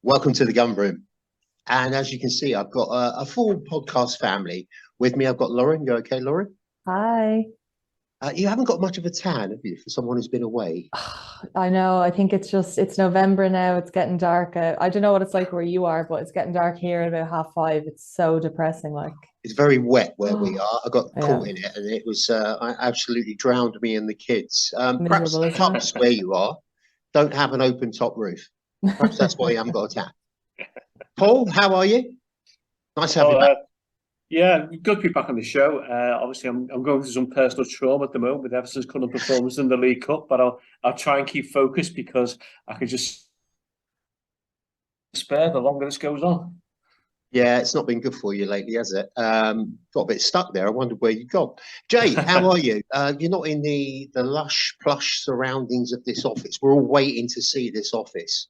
Welcome to the Gun Room. And as you can see, I've got a full podcast family with me. I've got Lauren. You okay, Lauren? Hi. You haven't got much of a tan, have you, for someone who's been away? I know. I think it's November now. It's getting dark. I don't know what it's like where you are, but it's getting dark here at about 5:30. It's so depressing. Like, It's very wet where we are. I got yeah, caught in it, and it was I absolutely drowned me and the kids. Perhaps miserable, the isn't pubs where you are don't have an open top roof. Perhaps that's why you haven't got a tan. Paul, how are you? Nice to have Oh, you back. yeah, good to be back on the show. Obviously, I'm going through some personal trauma at the moment with Everton's current performance in the League Cup, but I'll try and keep focused because I can just spare the longer this goes on. Yeah, it's not been good for you lately, has it? Got a bit stuck there. I wondered where you'd gone. Jay, how are you? You're not in the lush, plush surroundings of this office. We're all waiting to see this office.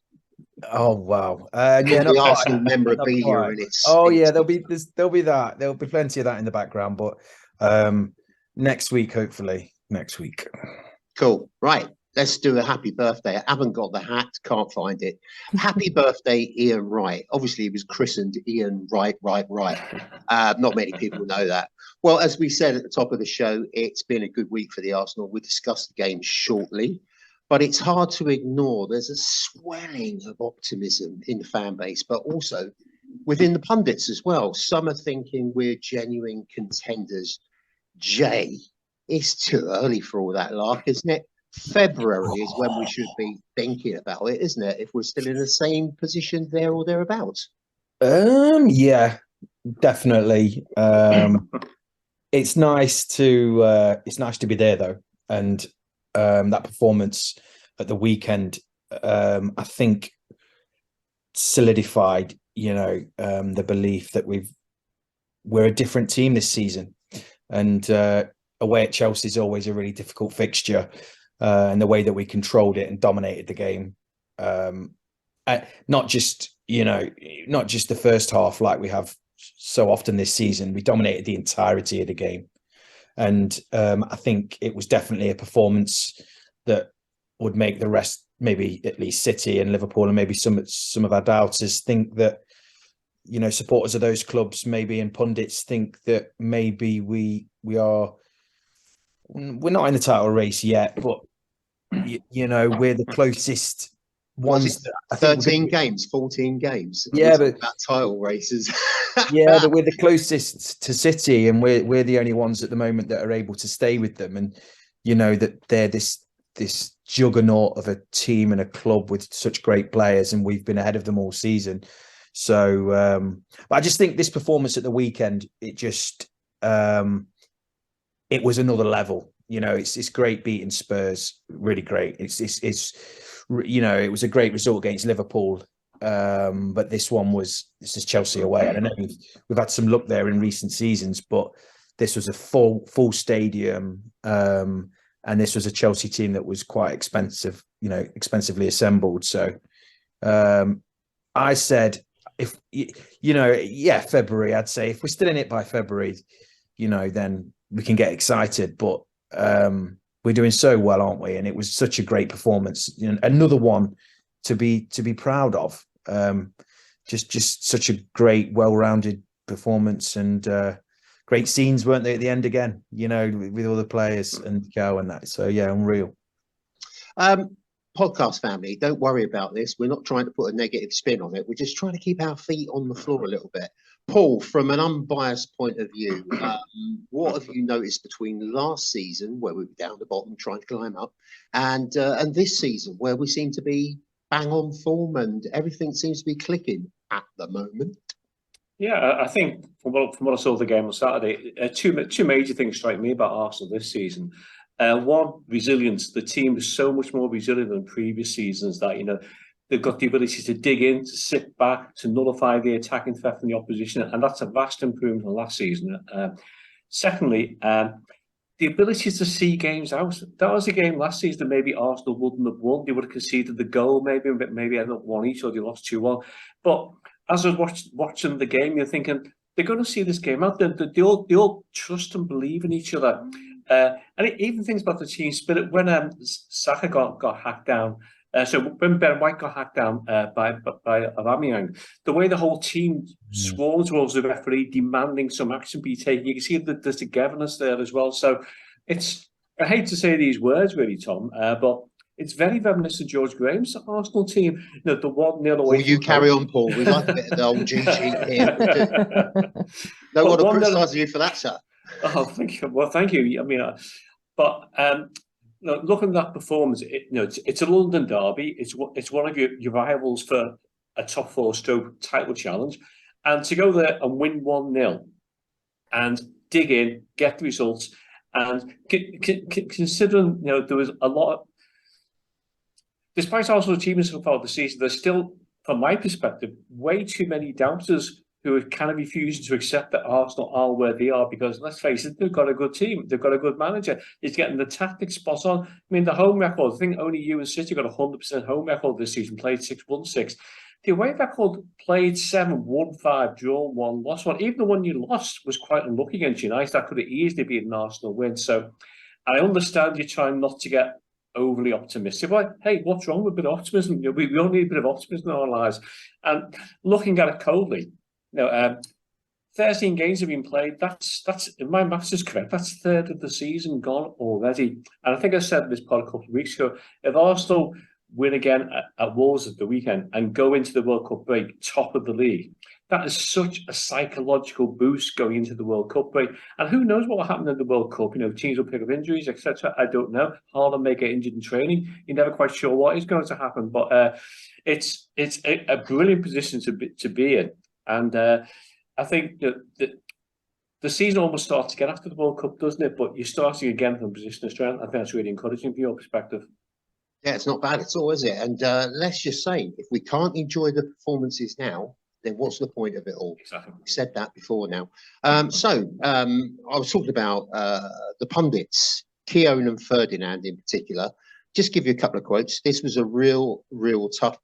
Oh wow! All Yeah, not the quite. Arsenal Not memorabilia quite. and it's Oh yeah, it's there'll be that. There'll be plenty of that in the background, but next week, hopefully, next week. cool. Right. Let's do a happy birthday. I haven't got the hat, can't find it. Happy birthday, Ian Wright. Obviously, he was christened Ian Wright. Not many people know that. Well, as we said at the top of the show, it's been a good week for the Arsenal. We'll discuss the game shortly, but it's hard to ignore. There's a swelling of optimism in the fan base, but also within the pundits as well. Some are thinking we're genuine contenders. Jay, it's too early for all that lark, isn't it? February is when we should be thinking about it, isn't it? If we're still in the same position there or thereabouts. Yeah, definitely. It's nice to be there though, and that performance at the weekend, I think, solidified, the belief that we're a different team this season, and away at Chelsea is always a really difficult fixture. And the way that we controlled it and dominated the game, not just the first half like we have so often this season. We dominated the entirety of the game, and I think it was definitely a performance that would make the rest, maybe at least City and Liverpool, and maybe some of our doubters think that, supporters of those clubs maybe and pundits think that maybe we're not in the title race yet, but we're the closest Was ones. it That I think 13 games, 14 games? yeah, but about title races. yeah, but we're the closest to City, and we're the only ones at the moment that are able to stay with them, and that they're this juggernaut of a team and a club with such great players, and we've been ahead of them all season. So, but I just think this performance at the weekend, it was another level. It's great beating Spurs, really great. It's it was a great result against Liverpool, but this is Chelsea away. And I know we've had some luck there in recent seasons, but this was a full stadium, and this was a Chelsea team that was quite expensive, expensively assembled. So I said, if February, I'd say if we're still in it by February, then we can get excited. But we're doing so well, aren't we? And it was such a great performance. Another one to be proud of. Just such a great, well-rounded performance, and great scenes, weren't they, at the end again? With all the players and Cow and that. So yeah, unreal. Podcast family, don't worry about this. We're not trying to put a negative spin on it. We're just trying to keep our feet on the floor a little bit. Paul, from an unbiased point of view, what have you noticed between last season, where we were down the bottom trying to climb up, and this season, where we seem to be bang on form and everything seems to be clicking at the moment? Yeah, I think from what I saw of the game on Saturday, two major things strike me about Arsenal this season. One, resilience. The team is so much more resilient than previous seasons that, they've got the ability to dig in, to sit back, to nullify the attacking threat from the opposition. And that's a vast improvement from last season. Secondly, the ability to see games out. That was a game last season that maybe Arsenal wouldn't have won. They would have conceded the goal, maybe ended up 1 each, or they lost 2-1. But as I was watching the game, you're thinking, they're going to see this game out. They all trust and believe in each other. And even things about the team spirit. When Saka got hacked down, So when Ben White got hacked down by Aubameyang, the way the whole team swarmed towards the referee, demanding some action be taken, you can see that there's togetherness there as well. So it's, I hate to say these words really, Tom, but it's very reminiscent of George Graham's Arsenal team. You know, the 1-0 away. Will you carry on, Paul? We like a bit of the old G sheet here. No one will criticise you for that, sir. Oh, thank you. Well, thank you. I mean, but looking at that performance, it's a London derby. It's one of your rivals for a top 4 stroke title challenge, and to go there and win 1-0 and dig in, get the results, and considering there was a lot of, despite Arsenal's achievements so far this season, there's still, from my perspective, way too many doubters who are kind of refusing to accept that Arsenal are where they are, because let's face it, they've got a good team, they've got a good manager, he's getting the tactics spot on. I mean, the home record, I think only you and City got a 100% home record this season, played 6-1-6. The away record, played 7, won 5, drawn 1, lost 1. Even the one you lost was quite unlucky against United. That could have easily been an Arsenal win. So I understand you're trying not to get overly optimistic. But hey, what's wrong with a bit of optimism? We all need a bit of optimism in our lives. And looking at it coldly, 13 games have been played. That's if my maths is correct, that's 1/3 of the season gone already. And I think I said this part a couple of weeks ago, if Arsenal win again at Wolves at the weekend and go into the World Cup break top of the league, that is such a psychological boost going into the World Cup break. And who knows what will happen in the World Cup? Teams will pick up injuries, etc. I don't know. Haaland may get injured in training. You're never quite sure what is going to happen. But it's a brilliant position to be in. And I think the season almost starts again after the World Cup, doesn't it? But you're starting again from a position of strength. I think that's really encouraging from your perspective. Yeah, it's not bad at all, is it? And let's just say, if we can't enjoy the performances now, then what's the point of it all? Exactly. We said that before now. I was talking about the pundits, Keown and Ferdinand in particular. Just give you a couple of quotes. This was a real tough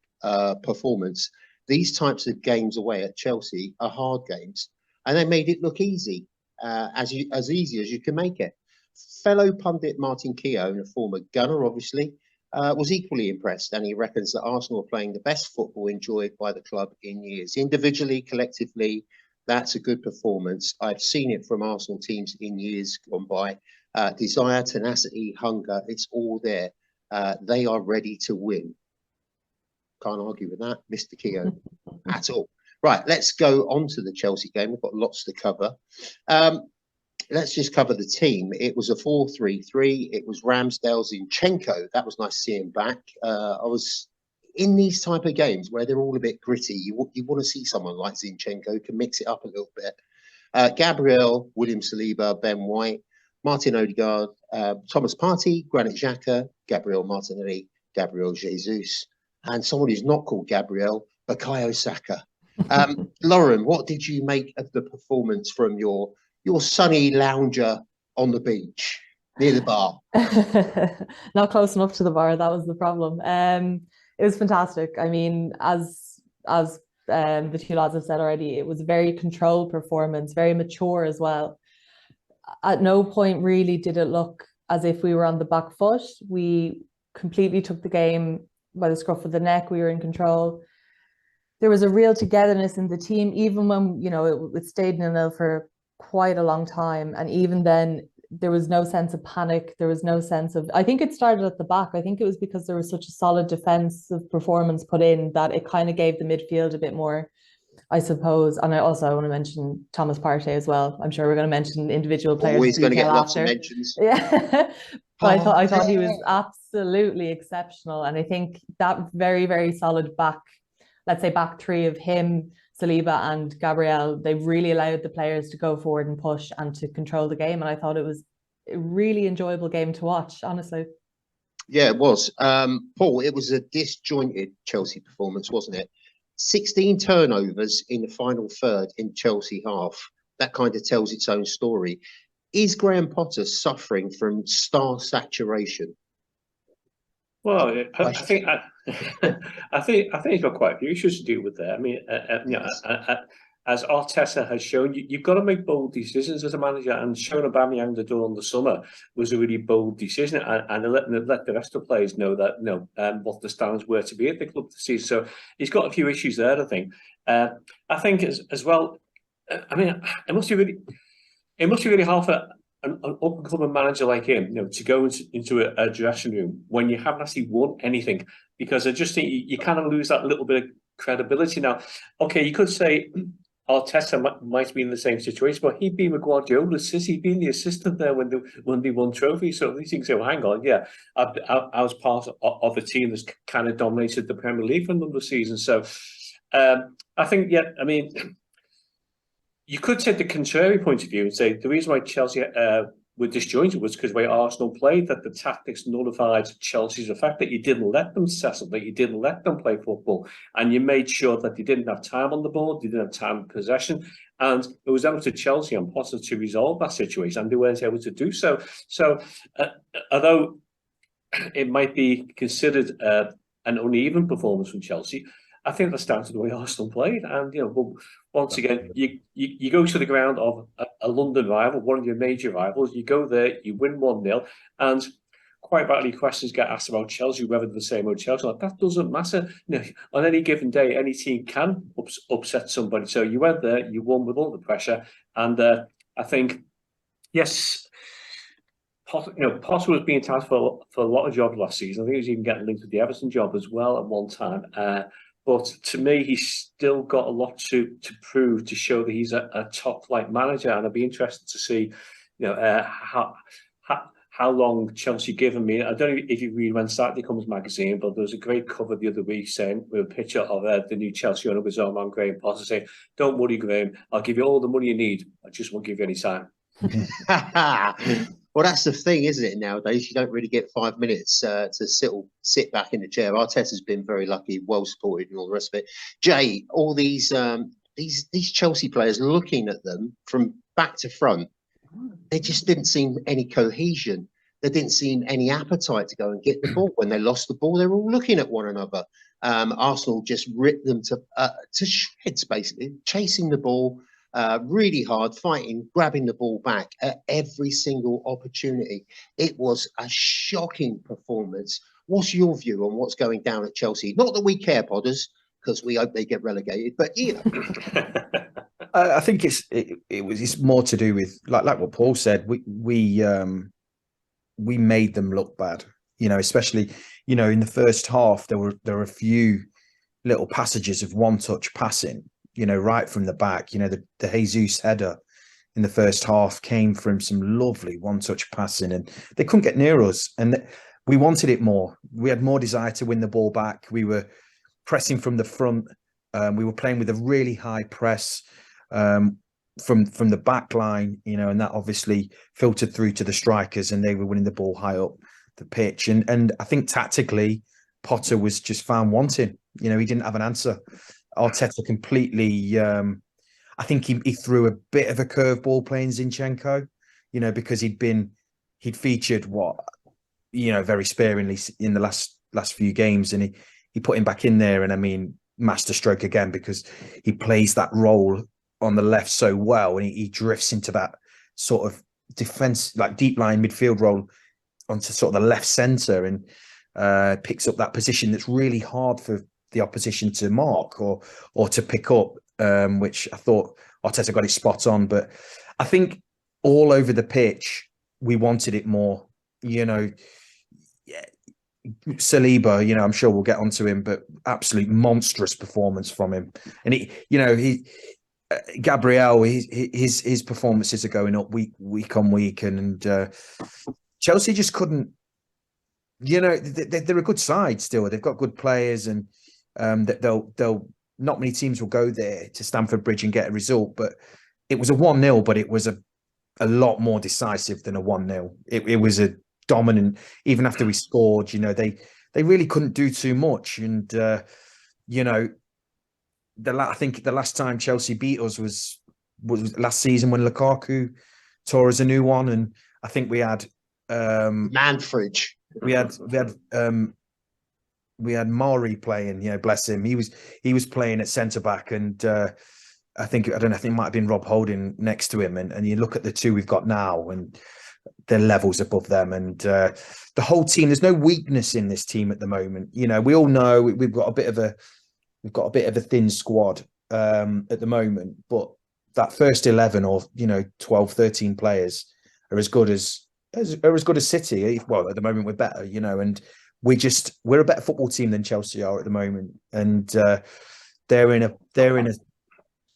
performance. These types of games away at Chelsea are hard games, and they made it look easy, as easy as you can make it. Fellow pundit Martin Keown, a former Gunner, obviously, was equally impressed, and he reckons that Arsenal are playing the best football enjoyed by the club in years. Individually, collectively, that's a good performance. I've seen it from Arsenal teams in years gone by. Desire, tenacity, hunger, it's all there. They are ready to win. Can't argue with that, Mr. Keown, at all. Right, let's go on to the Chelsea game. We've got lots to cover. Let's just cover the team. It was a 4-3-3. It was Ramsdale, Zinchenko. That was nice to see him back. I was in these type of games where they're all a bit gritty. You want to see someone like Zinchenko who can mix it up a little bit. Gabriel, William Saliba, Ben White, Martin Odegaard, Thomas Partey, Granit Xhaka, Gabriel Martinelli, Gabriel Jesus, and someone who's not called Gabriel, Bukayo Saka. Lauren, what did you make of the performance from your sunny lounger on the beach near the bar? Not close enough to the bar, that was the problem. It was fantastic. I mean, as the two lads have said already, it was a very controlled performance, very mature as well. At no point really did it look as if we were on the back foot. We completely took the game by the scruff of the neck. We were in control. There was a real togetherness in the team, even when, it stayed 0-0 for quite a long time. And even then, there was no sense of panic. There was no sense of, I think it started at the back. I think it was because there was such a solid defensive performance put in that it kind of gave the midfield a bit more, I suppose. And I want to mention Thomas Partey as well. I'm sure we're going to mention individual players. Always going to get lots after. of mentions. Yeah. But I thought he was absolutely exceptional. And I think that very, very solid back three of him, Saliba and Gabriel, they really allowed the players to go forward and push and to control the game. And I thought it was a really enjoyable game to watch, honestly. Yeah, it was. Paul, it was a disjointed Chelsea performance, wasn't it? 16 turnovers in the final third in Chelsea half. That kind of tells its own story. Is Graham Potter suffering from star saturation? Well, I think he's got quite a few issues to deal with there. I mean, as Arteta has shown, you've got to make bold decisions as a manager, and showing Aubameyang the door in the summer was a really bold decision, and let the rest of the players know that what the standards were to be at the club this season. So he's got a few issues there, I think. I think as well. I mean, it must be really hard for an up-and-coming manager like him, to go into a dressing room when you haven't actually won anything, because I just think you kind of lose that little bit of credibility. Now, okay, you could say Arteta might be in the same situation, but he'd been with Guardiola's City, he'd been the assistant there when they won trophies. So these things say, well, hang on, yeah, I was part of a team that's kind of dominated the Premier League for a number of seasons. So I think, I mean, you could take the contrary point of view and say the reason why Chelsea were disjointed was because the way Arsenal played, that the tactics nullified Chelsea's effect, that you didn't let them settle, that you didn't let them play football, and you made sure that they didn't have time on the ball, they didn't have time in possession, and it was up to Chelsea and Potter to resolve that situation, and they weren't able to do so. So, although it might be considered an uneven performance from Chelsea, I think that's down to the way Arsenal played. And, once again, you go to the ground of a London rival, one of your major rivals, you go there, you win 1-0, and quite rightly questions get asked about Chelsea, whether they're the same old Chelsea. Like, that doesn't matter. On any given day, any team can upset somebody. So you went there, you won with all the pressure. And I think, yes, Potter was being tasked for a lot of jobs last season. I think he was even getting linked with the Everton job as well at one time. But to me, he's still got a lot to prove to show that he's a top-flight manager, and I'd be interested to see, how long Chelsea give him. I don't know if you read when Saturday Comes magazine, but there was a great cover the other week saying with a picture of the new Chelsea owner with his own man Graham Potter saying, "Don't worry, Graham, I'll give you all the money you need. I just won't give you any time." Well, that's the thing, isn't it? Nowadays, you don't really get 5 minutes to sit back in the chair. Arteta's been very lucky, well supported, and all the rest of it. Jay, all these Chelsea players, looking at them from back to front, they just didn't seem any cohesion. There didn't seem any appetite to go and get the ball. When they lost the ball, they were all looking at one another. Arsenal just ripped them to shreds, basically, chasing the ball. Really hard, fighting, grabbing the ball back at every single opportunity. It was a shocking performance. What's your view on what's going down at Chelsea? Not that we care, Podders, because we hope they get relegated, but I think it's more to do with like what Paul said. We made them look bad, especially in the first half. There were a few little passages of one-touch passing. Right from the back, the Jesus header in the first half came from some lovely one-touch passing, and they couldn't get near us. And we wanted it more. We had more desire to win the ball back. We were pressing from the front. We were playing with a really high press from the back line, and that obviously filtered through to the strikers, and they were winning the ball high up the pitch. And I think tactically, Potter was just found wanting. He didn't have an answer. Arteta completely, I think he threw a bit of a curveball playing Zinchenko, because he'd featured very sparingly in the last few games, and he put him back in there, and I mean, masterstroke again, because he plays that role on the left so well, and he drifts into that sort of defense, like deep line midfield role onto sort of the left centre, and picks up that position that's really hard for the opposition to mark or to pick up, which I thought Arteta got it spot on. But I think all over the pitch, we wanted it more. Saliba, I'm sure we'll get onto him, but absolute monstrous performance from him. And Gabriel, his performances are going up week on week, and Chelsea just couldn't. They're a good side still. They've got good players, and that they'll not many teams will go there to Stamford Bridge and get a result. But it was a 1-0, but it was a lot more decisive than a 1-0. It was a dominant. Even after we scored, they really couldn't do too much. And I think the last time Chelsea beat us was last season when Lukaku tore us a new one, and I think we had Manfridge. We had Maury playing, bless him. He was playing at centre back, and I think it might have been Rob Holding next to him, and you look at the two we've got now, and they're levels above them, and the whole team. There's no weakness in this team at the moment. You know, we all know we've got a bit of a thin squad at the moment, but that first 11 or 12, 13 players are as good as City. Well, at the moment we're better, and we're a better football team than Chelsea are at the moment, and they're in a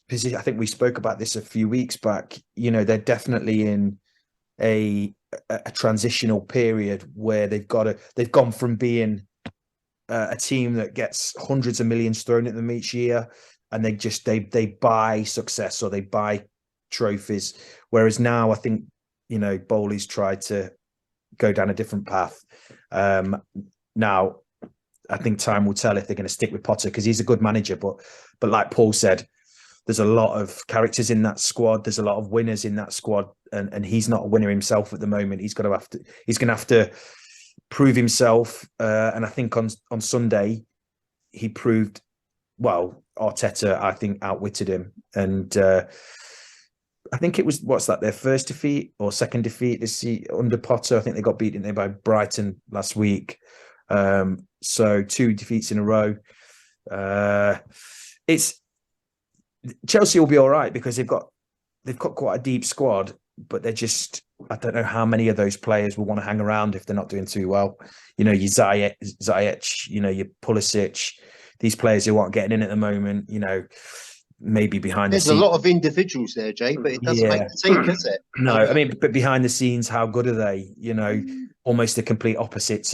position. I think we spoke about this a few weeks back. They're definitely in a transitional period where they've gone from being a team that gets hundreds of millions thrown at them each year, and they buy success or they buy trophies, whereas now I think Boehly's tried to go down a different path. Now I think time will tell if they're going to stick with Potter, because he's a good manager, but like Paul said, there's a lot of characters in that squad. There's a lot of winners in that squad, and he's not a winner himself at the moment. He's going to have to prove himself. And I think on Sunday he proved, well, Arteta, I think, outwitted him. And I think it was, their first defeat or second defeat this under Potter. I think they got beaten there by Brighton last week. So 2 defeats in a row. Chelsea will be all right because they've got quite a deep squad, but they're just, I don't know how many of those players will want to hang around if they're not doing too well. Your Ziyech, your Pulisic, these players who aren't getting in at the moment, maybe behind the scenes. There's a lot of individuals there, Jay, but it doesn't make the team, does it? No, I mean, but behind the scenes, how good are they? Almost the complete opposite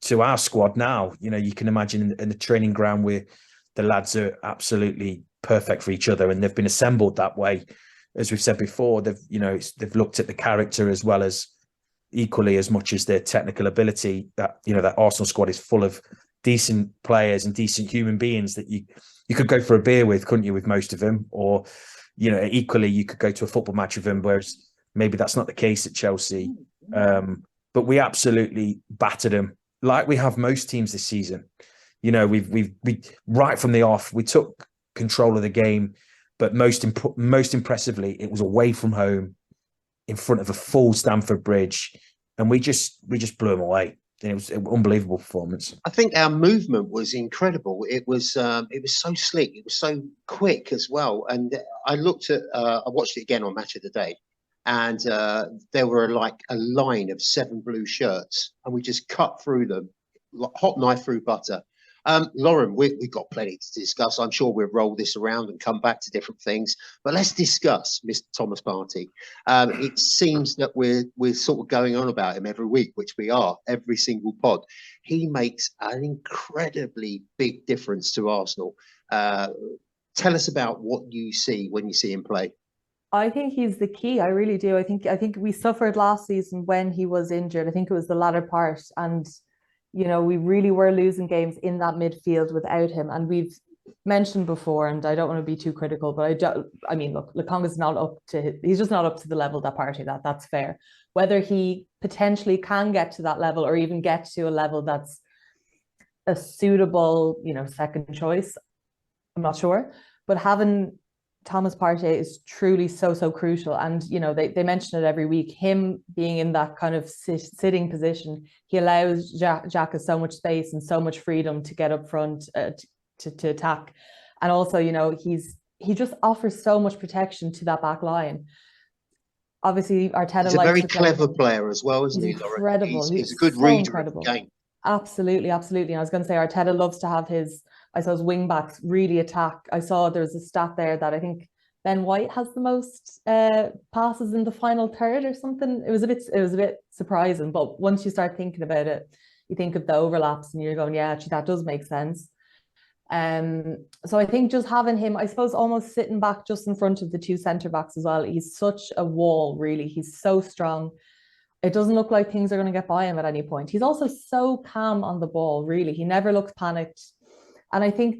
to our squad now. You can imagine in the training ground where the lads are absolutely perfect for each other, and they've been assembled that way. As we've said before, they've looked at the character as well as equally as much as their technical ability. That Arsenal squad is full of decent players and decent human beings that you could go for a beer with, couldn't you, with most of them? Or equally you could go to a football match with them, whereas maybe that's not the case at Chelsea. But we absolutely battered them, like we have most teams this season. We right from the off, we took control of the game, but most impressively, it was away from home, in front of a full Stamford Bridge, and we just blew them away. It was an unbelievable performance. I think our movement was incredible. It was so slick. It was so quick as well. And I watched it again on Match of the Day, and there were like a line of 7 blue shirts, and we just cut through them, hot knife through butter. Lauren, we've got plenty to discuss. I'm sure we'll roll this around and come back to different things, but let's discuss Mr. Thomas Partey. It seems that we're sort of going on about him every week, which we are, every single pod. He makes an incredibly big difference to Arsenal. Tell us about what you see when you see him play. I think he's the key. I really do. I think we suffered last season when he was injured. I think it was the latter part, and we really were losing games in that midfield without him. And we've mentioned before, and I don't want to be too critical, but look, Lokonga's not he's just not up to the level that Partey, that's fair. Whether he potentially can get to that level or even get to a level that's a suitable, second choice, I'm not sure. But having Thomas Partey is truly so crucial, and they mention it every week. Him being in that kind of sitting position, he allows Xhaka so much space and so much freedom to get up front to attack, and also he just offers so much protection to that back line. Obviously, Arteta he's a very clever player as well, isn't he? Incredible. He's a good reader of the game. Absolutely. And I was going to say, Arteta loves to have his, I suppose, wing backs really attack. I saw there was a stat there that I think Ben White has the most passes in the final third or something. It was a bit surprising, but once you start thinking about it, you think of the overlaps and you're going, yeah, actually that does make sense. So I think just having him, I suppose, almost sitting back just in front of the 2 centre backs as well. He's such a wall, really. He's so strong. It doesn't look like things are going to get by him at any point. He's also so calm on the ball, really. He never looks panicked. And I think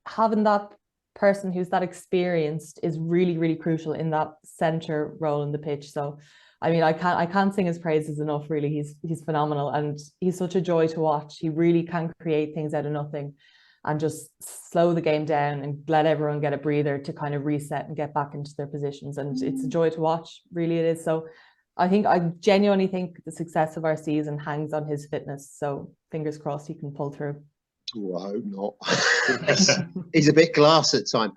having that person who's that experienced is really, really crucial in that centre role in the pitch. So, I mean, I can't sing his praises enough, really. He's phenomenal, and he's such a joy to watch. He really can create things out of nothing. and just slow the game down and let everyone get a breather to kind of reset and get back into their positions. And it's a joy to watch, really it is. So I genuinely think the success of our season hangs on his fitness. So fingers crossed he can pull through. Oh, I hope not. He's a bit glass at time.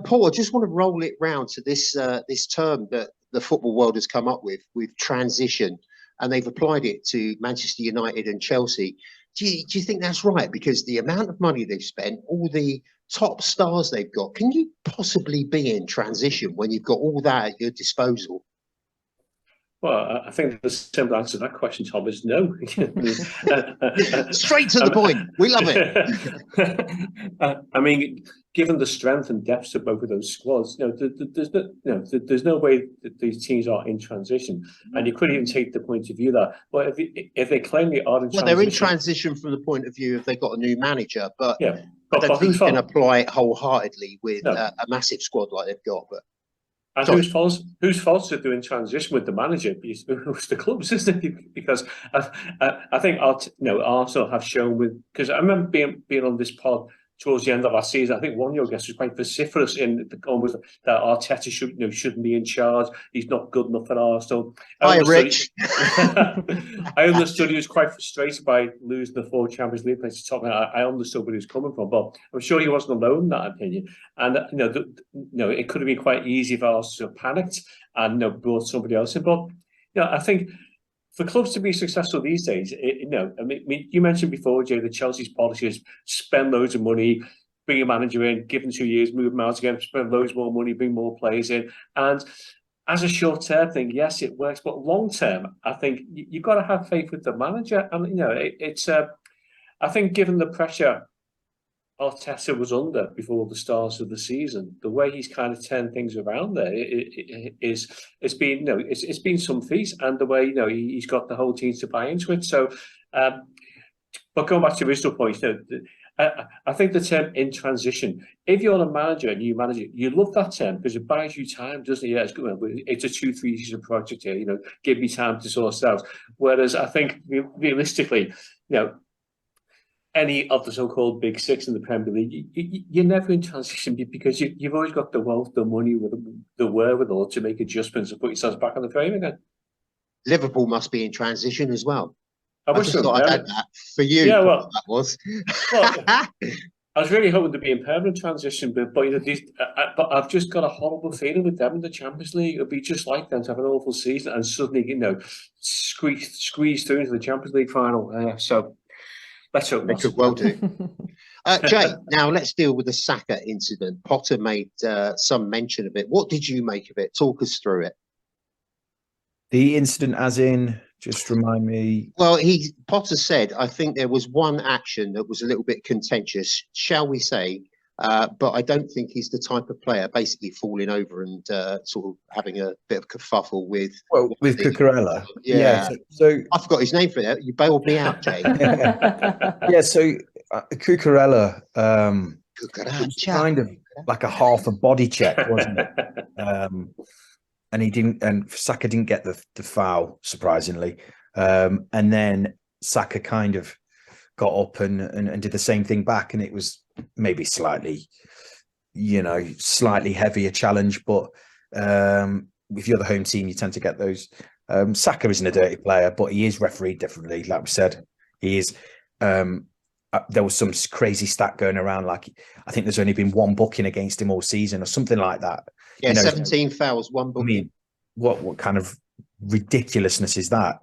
Paul, I just want to roll it round to this this term that the football world has come up with transition, and they've applied it to Manchester United and Chelsea. Do you think that's right? Because the amount of money they've spent, all the top stars they've got, can you possibly be in transition when you've got all that at your disposal? Well, I think the simple answer to that question, Tom, is no. Straight to the point. We love it. I mean, given the strength and depth of both of those squads, there's no way that these teams are in transition. And you could even take the point of view that, well, if they claim they are in transition, they're in transition from the point of view if they've got a new manager, but yeah, I don't think you can apply it wholeheartedly with a massive squad like they've got. But and whose fault is it doing transition with the manager? It's the clubs, isn't it? Because I think Arsenal have shown because I remember being on this pod towards the end of last season. I think one of your guests was quite vociferous in the comments that Arteta shouldn't be in charge. He's not good enough at Arsenal. Hi, Rich. I understood he was quite frustrated by losing the 4 Champions League places to Tottenham. I understood where he was coming from, but I'm sure he wasn't alone in that opinion. And it could have been quite easy if Arsenal panicked and brought somebody else in. But I think for clubs to be successful these days, I mean, you mentioned before, Jay, that Chelsea's policy is spend loads of money, bring a manager in, give them 2 years, move them out again, spend loads more money, bring more players in. And as a short-term thing, yes, it works, but long-term, I think you've got to have faith with the manager. And I think given the pressure Arteta was under before the start of the season, the way he's kind of turned things around there, it's been some feat, and the way he's got the whole team to buy into it. So, but going back to the original point, I think the term "in transition." If you're a manager, a new manager, you love that term because it buys you time, doesn't it? Yeah, it's good. It's a 2-3 season project here. Give me time to sort it out. Whereas I think realistically, any of the so-called big six in the Premier League, you're never in transition because you've always got the wealth, the money, the wherewithal to make adjustments and put yourselves back on the frame again. Liverpool must be in transition as well. I just thought I'd add that for you. Yeah, well, that was. Well, I was really hoping to be in permanent transition, but I've just got a horrible feeling with them in the Champions League. It'll be just like them to have an awful season and suddenly, squeeze through into the Champions League final. So. Let's hope they could well do. Jay, now let's deal with the Saka incident. Potter made some mention of it. What did you make of it? Talk us through it. The incident as in, just remind me. Well, Potter said, I think there was one action that was a little bit contentious, shall we say, but I don't think he's the type of player basically falling over and sort of having a bit of kerfuffle with Cucurella. Yeah. So I forgot his name for that. You bailed me out, Jay. Yeah. So Cucurella, kind of like a half a body check, wasn't it? And he didn't. And Saka didn't get the foul, surprisingly. And then Saka kind of got up and did the same thing back, and it was maybe slightly heavier challenge, but if you're the home team, you tend to get those. Saka isn't a dirty player, but he is refereed differently. Like we said, he is. There was some crazy stat going around, like I think there's only been one booking against him all season or something like that. Yeah, 17 fouls, one booking. I mean, what kind of ridiculousness is that?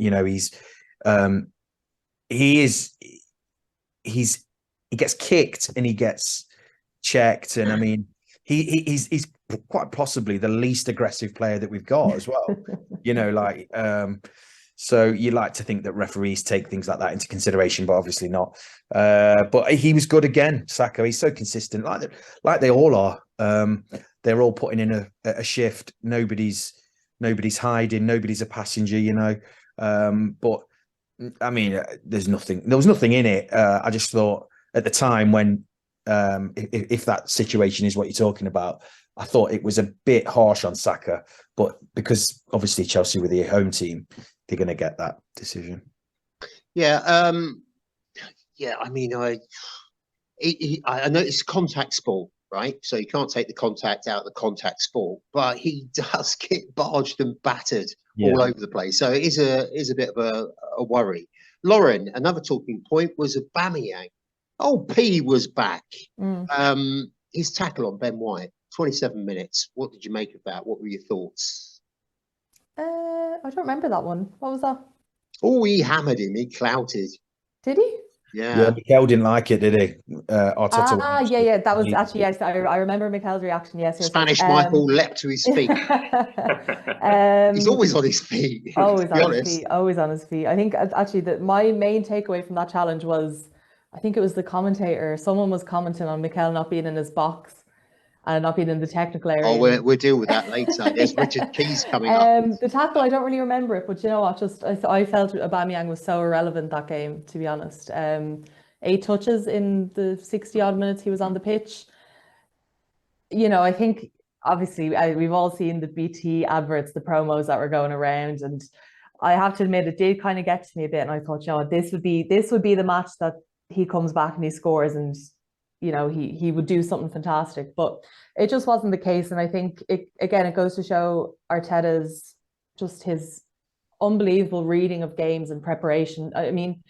He gets kicked and he gets checked, and I mean, he's quite possibly the least aggressive player that we've got as well. So you like to think that referees take things like that into consideration, but obviously not. But he was good again, Saka. He's so consistent, like they all are. They're all putting in a shift. Nobody's hiding. Nobody's a passenger. But I mean, there was nothing in it. I just thought at the time when, if that situation is what you're talking about, I thought it was a bit harsh on Saka, but because obviously Chelsea were the home team, they're going to get that decision. Yeah. I mean, I know it's contact sport, right? So you can't take the contact out of the contact sport, but he does get barged and battered all over the place. So it is a bit of a worry. Lauren, another talking point was Aubameyang. Oh, P was back. His tackle on Ben White, 27 minutes. What did you make of that? What were your thoughts? I don't remember that one. What was that? Oh, he hammered him. He clouted. Did he? Yeah. Mikel didn't like it, did he? Arteta yeah. That was actually, yes. I remember Mikel's reaction. Yes. Spanish Michael leapt to his feet. He's always on his feet. Always on his feet. Always on his feet. I think actually that my main takeaway from that challenge was, I think it was the commentator. Someone was commenting on Mikel not being in his box and not being in the technical area. Oh, we'll deal with that later. There's Richard Keys coming up. The tackle, I don't really remember it, but you know what? I felt Aubameyang was so irrelevant that game, to be honest. 8 touches in the 60-odd minutes he was on the pitch. You know, I think obviously we've all seen the BT adverts, the promos that were going around, and I have to admit it did kind of get to me a bit. And I thought, you know, this would be the match that he comes back and he scores, and you know, he would do something fantastic, but it just wasn't the case. And I think it goes to show Arteta's just his unbelievable reading of games and preparation. I mean,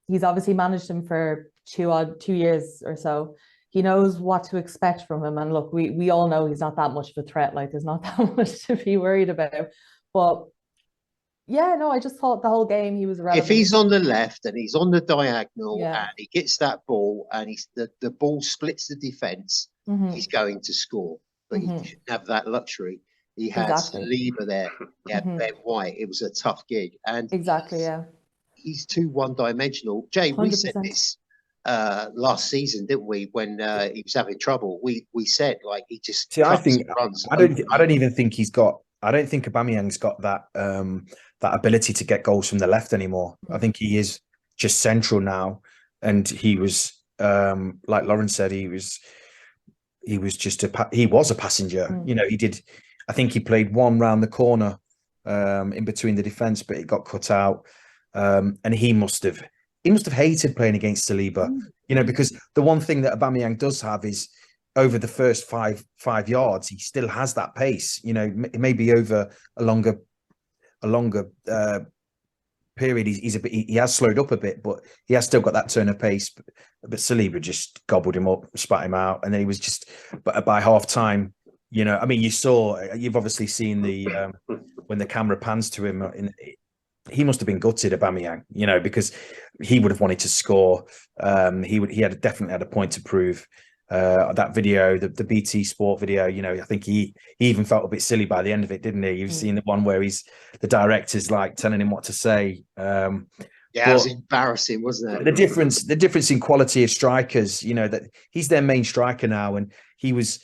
he's obviously managed him for 2 years or so. He knows what to expect from him. And look, we all know he's not that much of a threat. Like, there's not that much to be worried about. But yeah, no, I just thought the whole game he was irrelevant. If he's on the left and he's on the diagonal and he gets that ball and the ball splits the defence, he's going to score. But he didn't have that luxury. He had Saliba there. He had Ben White. It was a tough gig. And he's too one-dimensional. Jay, 100%. We said this last season, didn't we? When he was having trouble, we said, like, he just runs. I don't even think he's got. I don't think Aubameyang's got that that ability to get goals from the left anymore. I think he is just central now, and he was like Lauren said, he was just he was a passenger. You know, he did. I think he played one round the corner in between the defence, but it got cut out, and he must have hated playing against Saliba. You know, because the one thing that Aubameyang does have is, over the first five yards, he still has that pace. You know, maybe over a longer period, he has slowed up a bit, but he has still got that turn of pace. But Saliba just gobbled him up, spat him out, and then he was just. But by half time, you know, I mean, you've obviously seen the when the camera pans to him. He must have been gutted, Aubameyang, you know, because he would have wanted to score. He had definitely had a point to prove. That video, the BT Sport video, you know, I think he even felt a bit silly by the end of it, didn't he? You've seen the one where the director's like telling him what to say. Yeah, it was embarrassing, wasn't it? The difference in quality of strikers, you know, that he's their main striker now, and he was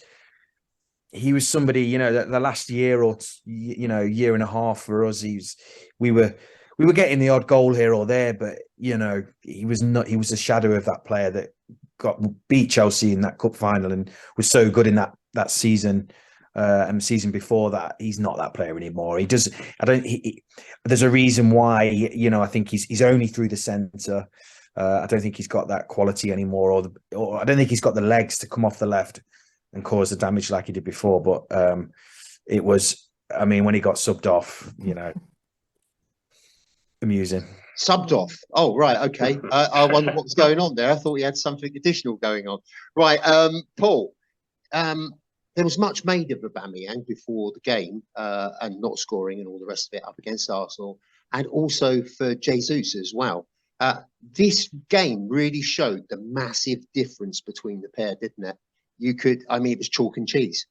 somebody, you know, that the last year or year and a half for us, we were getting the odd goal here or there, but you know, he was a shadow of that player that beat Chelsea in that cup final and was so good in that season and season before that. He's not that player anymore. There's a reason why, you know, I think he's only through the centre. I don't think he's got that quality anymore, or I don't think he's got the legs to come off the left and cause the damage like he did before. But it was, I mean, when he got subbed off, you know, amusing. Subbed off. Oh, right. Okay. I wonder what was going on there. I thought he had something additional going on. Right. Paul, there was much made of Aubameyang before the game and not scoring and all the rest of it up against Arsenal, and also for Jesus as well. This game really showed the massive difference between the pair, didn't it? It was chalk and cheese.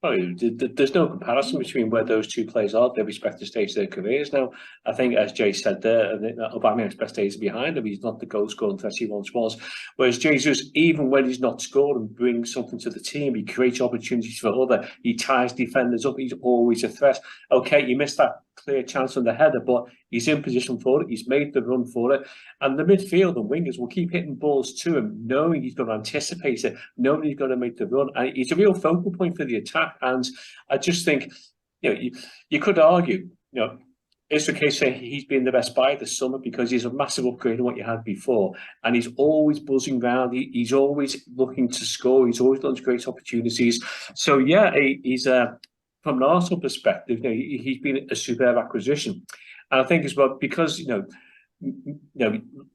Oh, there's no comparison between where those two players are at their respective stages of their careers. Now, I think, as Jay said there, Aubameyang's best days are behind him. He's not the goal-scoring threat he once was. Whereas Jesus, even when he's not scored and brings something to the team, he creates opportunities for other. He ties defenders up. He's always a threat. Okay, you missed that clear chance on the header, but he's in position for it. He's made the run for it. And the midfield and wingers will keep hitting balls to him, knowing he's going to anticipate it, knowing he's going to make the run. And he's a real focal point for the attack. And I just think, you know, you could argue, you know, it's the case saying he's been the best buy this summer because he's a massive upgrade on what you had before, and he's always buzzing around. He's always looking to score. He's always looking for great opportunities. So yeah, he's from an Arsenal perspective, he's been a superb acquisition, and I think as well because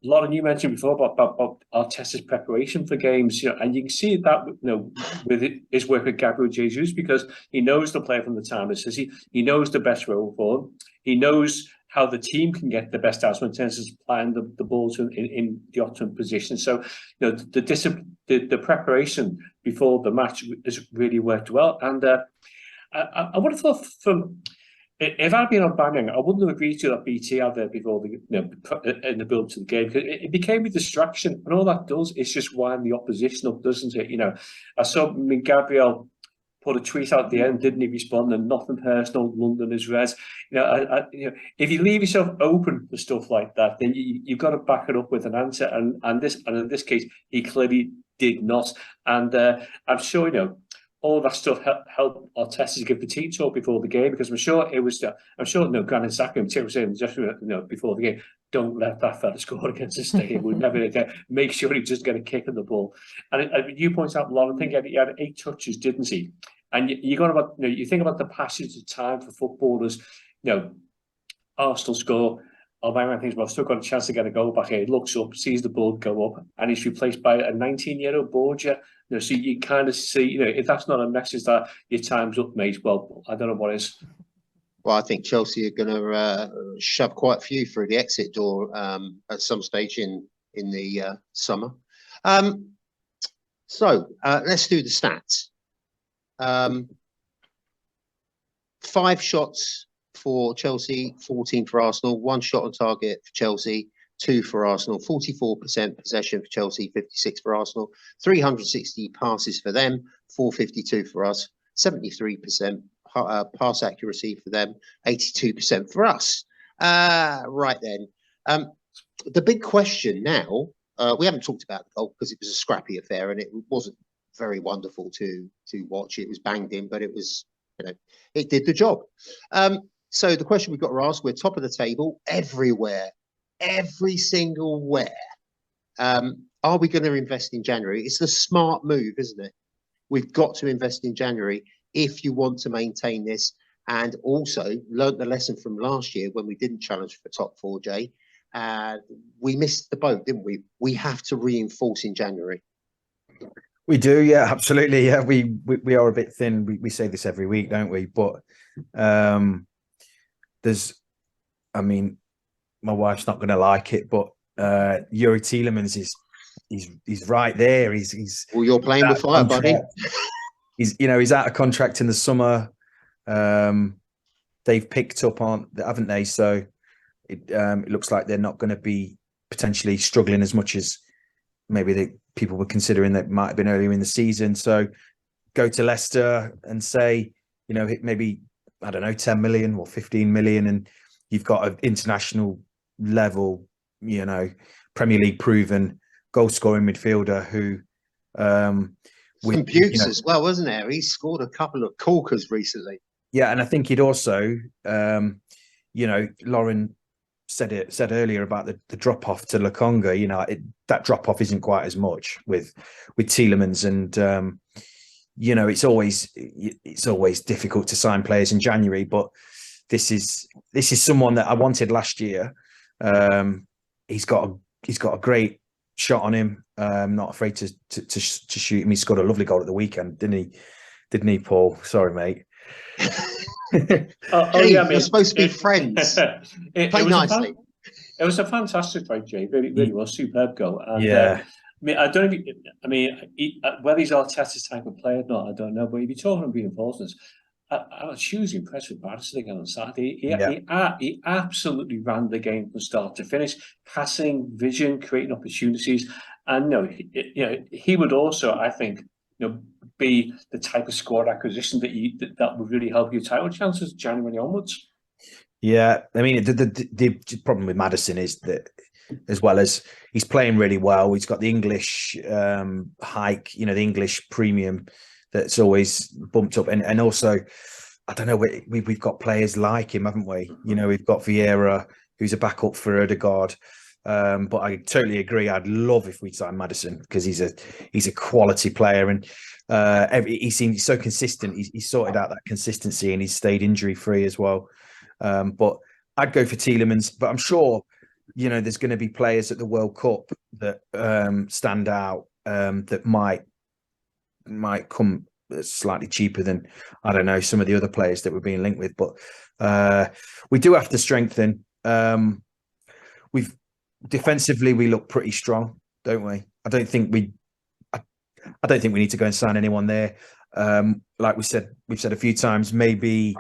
Lauren, you mentioned before about Arteta's preparation for games, and you can see that, with his work with Gabriel Jesus, because he knows the player from the time it says he knows the best role for him. He knows how the team can get the best out of him in terms of supplying the balls in the optimum position. So, the preparation before the match has really worked well. And I would have thought if I'd been on Banyang, I wouldn't have agreed to that BT out there before in the build to the game, because it became a distraction, and all that does is just wind the opposition up, doesn't it? I saw Gabriel put a tweet out at the end, didn't he respond? And nothing personal, London is red. If you leave yourself open for stuff like that, then you've got to back it up with an answer, and in this case, he clearly did not. And I'm sure all that stuff helped Arteta to give the team talk before the game, because I'm sure Granit Xhaka was saying just before the game, don't let that fella score against us. We'll never make sure he just get a kick in the ball. And you point out, Lauren, I think he had 8 touches, didn't he? And you think about the passage of time for footballers. Arsenal score. Aubameyang thinks, well, I've still got a chance to get a goal back here. He looks up, sees the ball go up, and he's replaced by a 19-year-old Borgia. So you kind of see, if that's not a message that your time's up, mate, well, I don't know what is. Well, I think Chelsea are going to shove quite a few through the exit door at some stage in the summer. So let's do the stats. 5 shots for Chelsea, 14 for Arsenal, 1 shot on target for Chelsea, 2 for Arsenal, 44% possession for Chelsea, 56 for Arsenal, 360 passes for them, 452 for us, 73% pass accuracy for them, 82% for us. Right then, the big question now, we haven't talked about the goal because it was a scrappy affair and it wasn't very wonderful to watch. It was banged in, but it was, it did the job. So the question we've got to ask, we're top of the table everywhere, every single where. Are we going to invest in January? It's the smart move, isn't it? We've got to invest in January if you want to maintain this, and also learnt the lesson from last year when we didn't challenge for top 4, Jay. We missed the boat, didn't we? We have to reinforce in January. We do, yeah, absolutely. Yeah, we are a bit thin. We say this every week, don't we? But my wife's not going to like it, but Yuri Tielemans he's right there. He's well, you're playing with fire, buddy. He's out of contract in the summer. They've picked up on, haven't they? So it looks like they're not going to be potentially struggling as much as maybe people were considering that might have been earlier in the season. So go to Leicester and say, maybe, I don't know, 10 million or 15 million, and you've got an international level, Premier League proven goal scoring midfielder who with Bukes as well, wasn't there? He scored a couple of corkers recently. Yeah, and I think he'd also Lauren said earlier about the drop off to Lokonga. That drop off isn't quite as much with Tielemans, and it's always difficult to sign players in January, but this is someone that I wanted last year. He's got a great shot on him. Not afraid to shoot him. He scored a lovely goal at the weekend, didn't he, Paul? Sorry, mate. You're supposed to be friends. Play nicely. It was a fantastic fight, Jay. Really was superb goal. And, yeah. Whether he's Arteta's type of player or not, I don't know. But if you're talking about reinforcements, I was hugely impressed with Barca again on Saturday. He absolutely ran the game from start to finish, passing, vision, creating opportunities, and he would also, I think, be the type of squad acquisition that would really help your title chances January onwards. Yeah, the problem with Maddison is that, as well as he's playing really well, he's got the English hike, the English premium that's always bumped up, and also I don't know, we've got players like him, haven't we? You know, we've got Vieira, who's a backup for Odegaard. But I totally agree. I'd love if we'd sign Maddison, because he's a quality player, and he seems so consistent. He's sorted out that consistency, and he's stayed injury free as well. But I'd go for Tielemans. But I'm sure, you know, there's going to be players at the World Cup that stand out, that might come slightly cheaper than, I don't know, some of the other players that we're being linked with. But we do have to strengthen. We've defensively, we look pretty strong, don't we? I don't think we need to go and sign anyone there. Like we've said a few times, maybe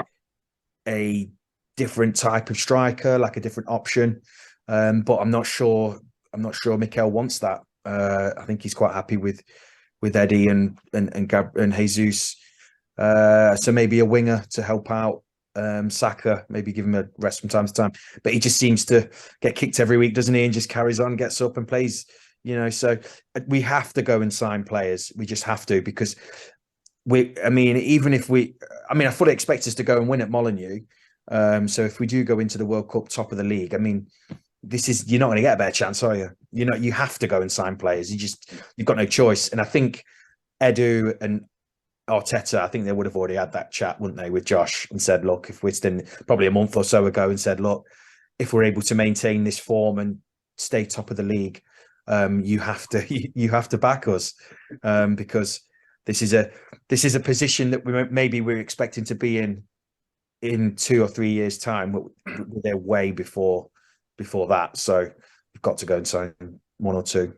a different type of striker, like a different option. But I'm not sure Mikel wants that. I think he's quite happy with Eddie and Jesus. So maybe a winger to help out Saka, maybe give him a rest from time to time. But he just seems to get kicked every week, doesn't he? And just carries on, gets up and plays, you know. So we have to go and sign players. We just have to, because I fully expect us to go and win at Molineux. So if we do go into the World Cup top of the league, I mean, you're not going to get a better chance, are you? You know, you have to go and sign players. You've got no choice. And I think Edu and Arteta, I think they would have already had that chat, wouldn't they, with Josh, and said, look, if we're still probably a month or so ago, and said, look, if we're able to maintain this form and stay top of the league, you have to back us, because this is a position that we're expecting to be in 2 or 3 years' time. They're way before that, so we've got to go and sign one or two.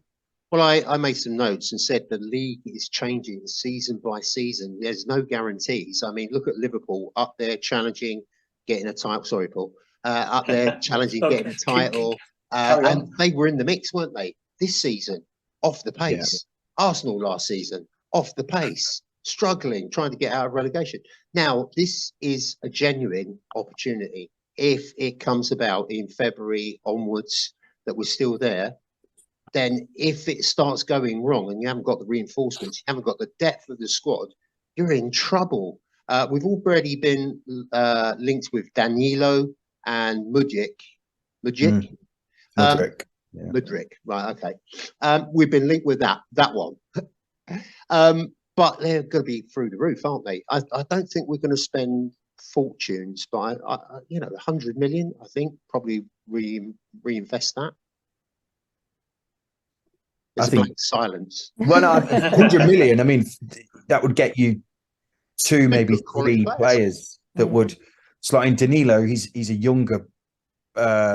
Well, I made some notes and said the league is changing season by season. There's no guarantees. I mean, look at Liverpool up there challenging, getting a title. Sorry, Paul. Up there challenging, getting a title. And they were in the mix, weren't they? This season, off the pace. Yeah. Arsenal last season, off the pace, struggling, trying to get out of relegation. Now, this is a genuine opportunity. If it comes about in February onwards that we're still there, then if it starts going wrong and you haven't got the reinforcements, you haven't got the depth of the squad, you're in trouble. We've already been linked with Danilo and Mudryk. Mudryk. Yeah. Mudryk, right, okay. We've been linked with that one. But they're going to be through the roof, aren't they? I don't think we're going to spend fortunes, but 100 million, I think, probably reinvest that. I think silence. Well, no, 100 million. I mean, that would get you 2, maybe 3 players that would slot in. Danilo, he's a younger,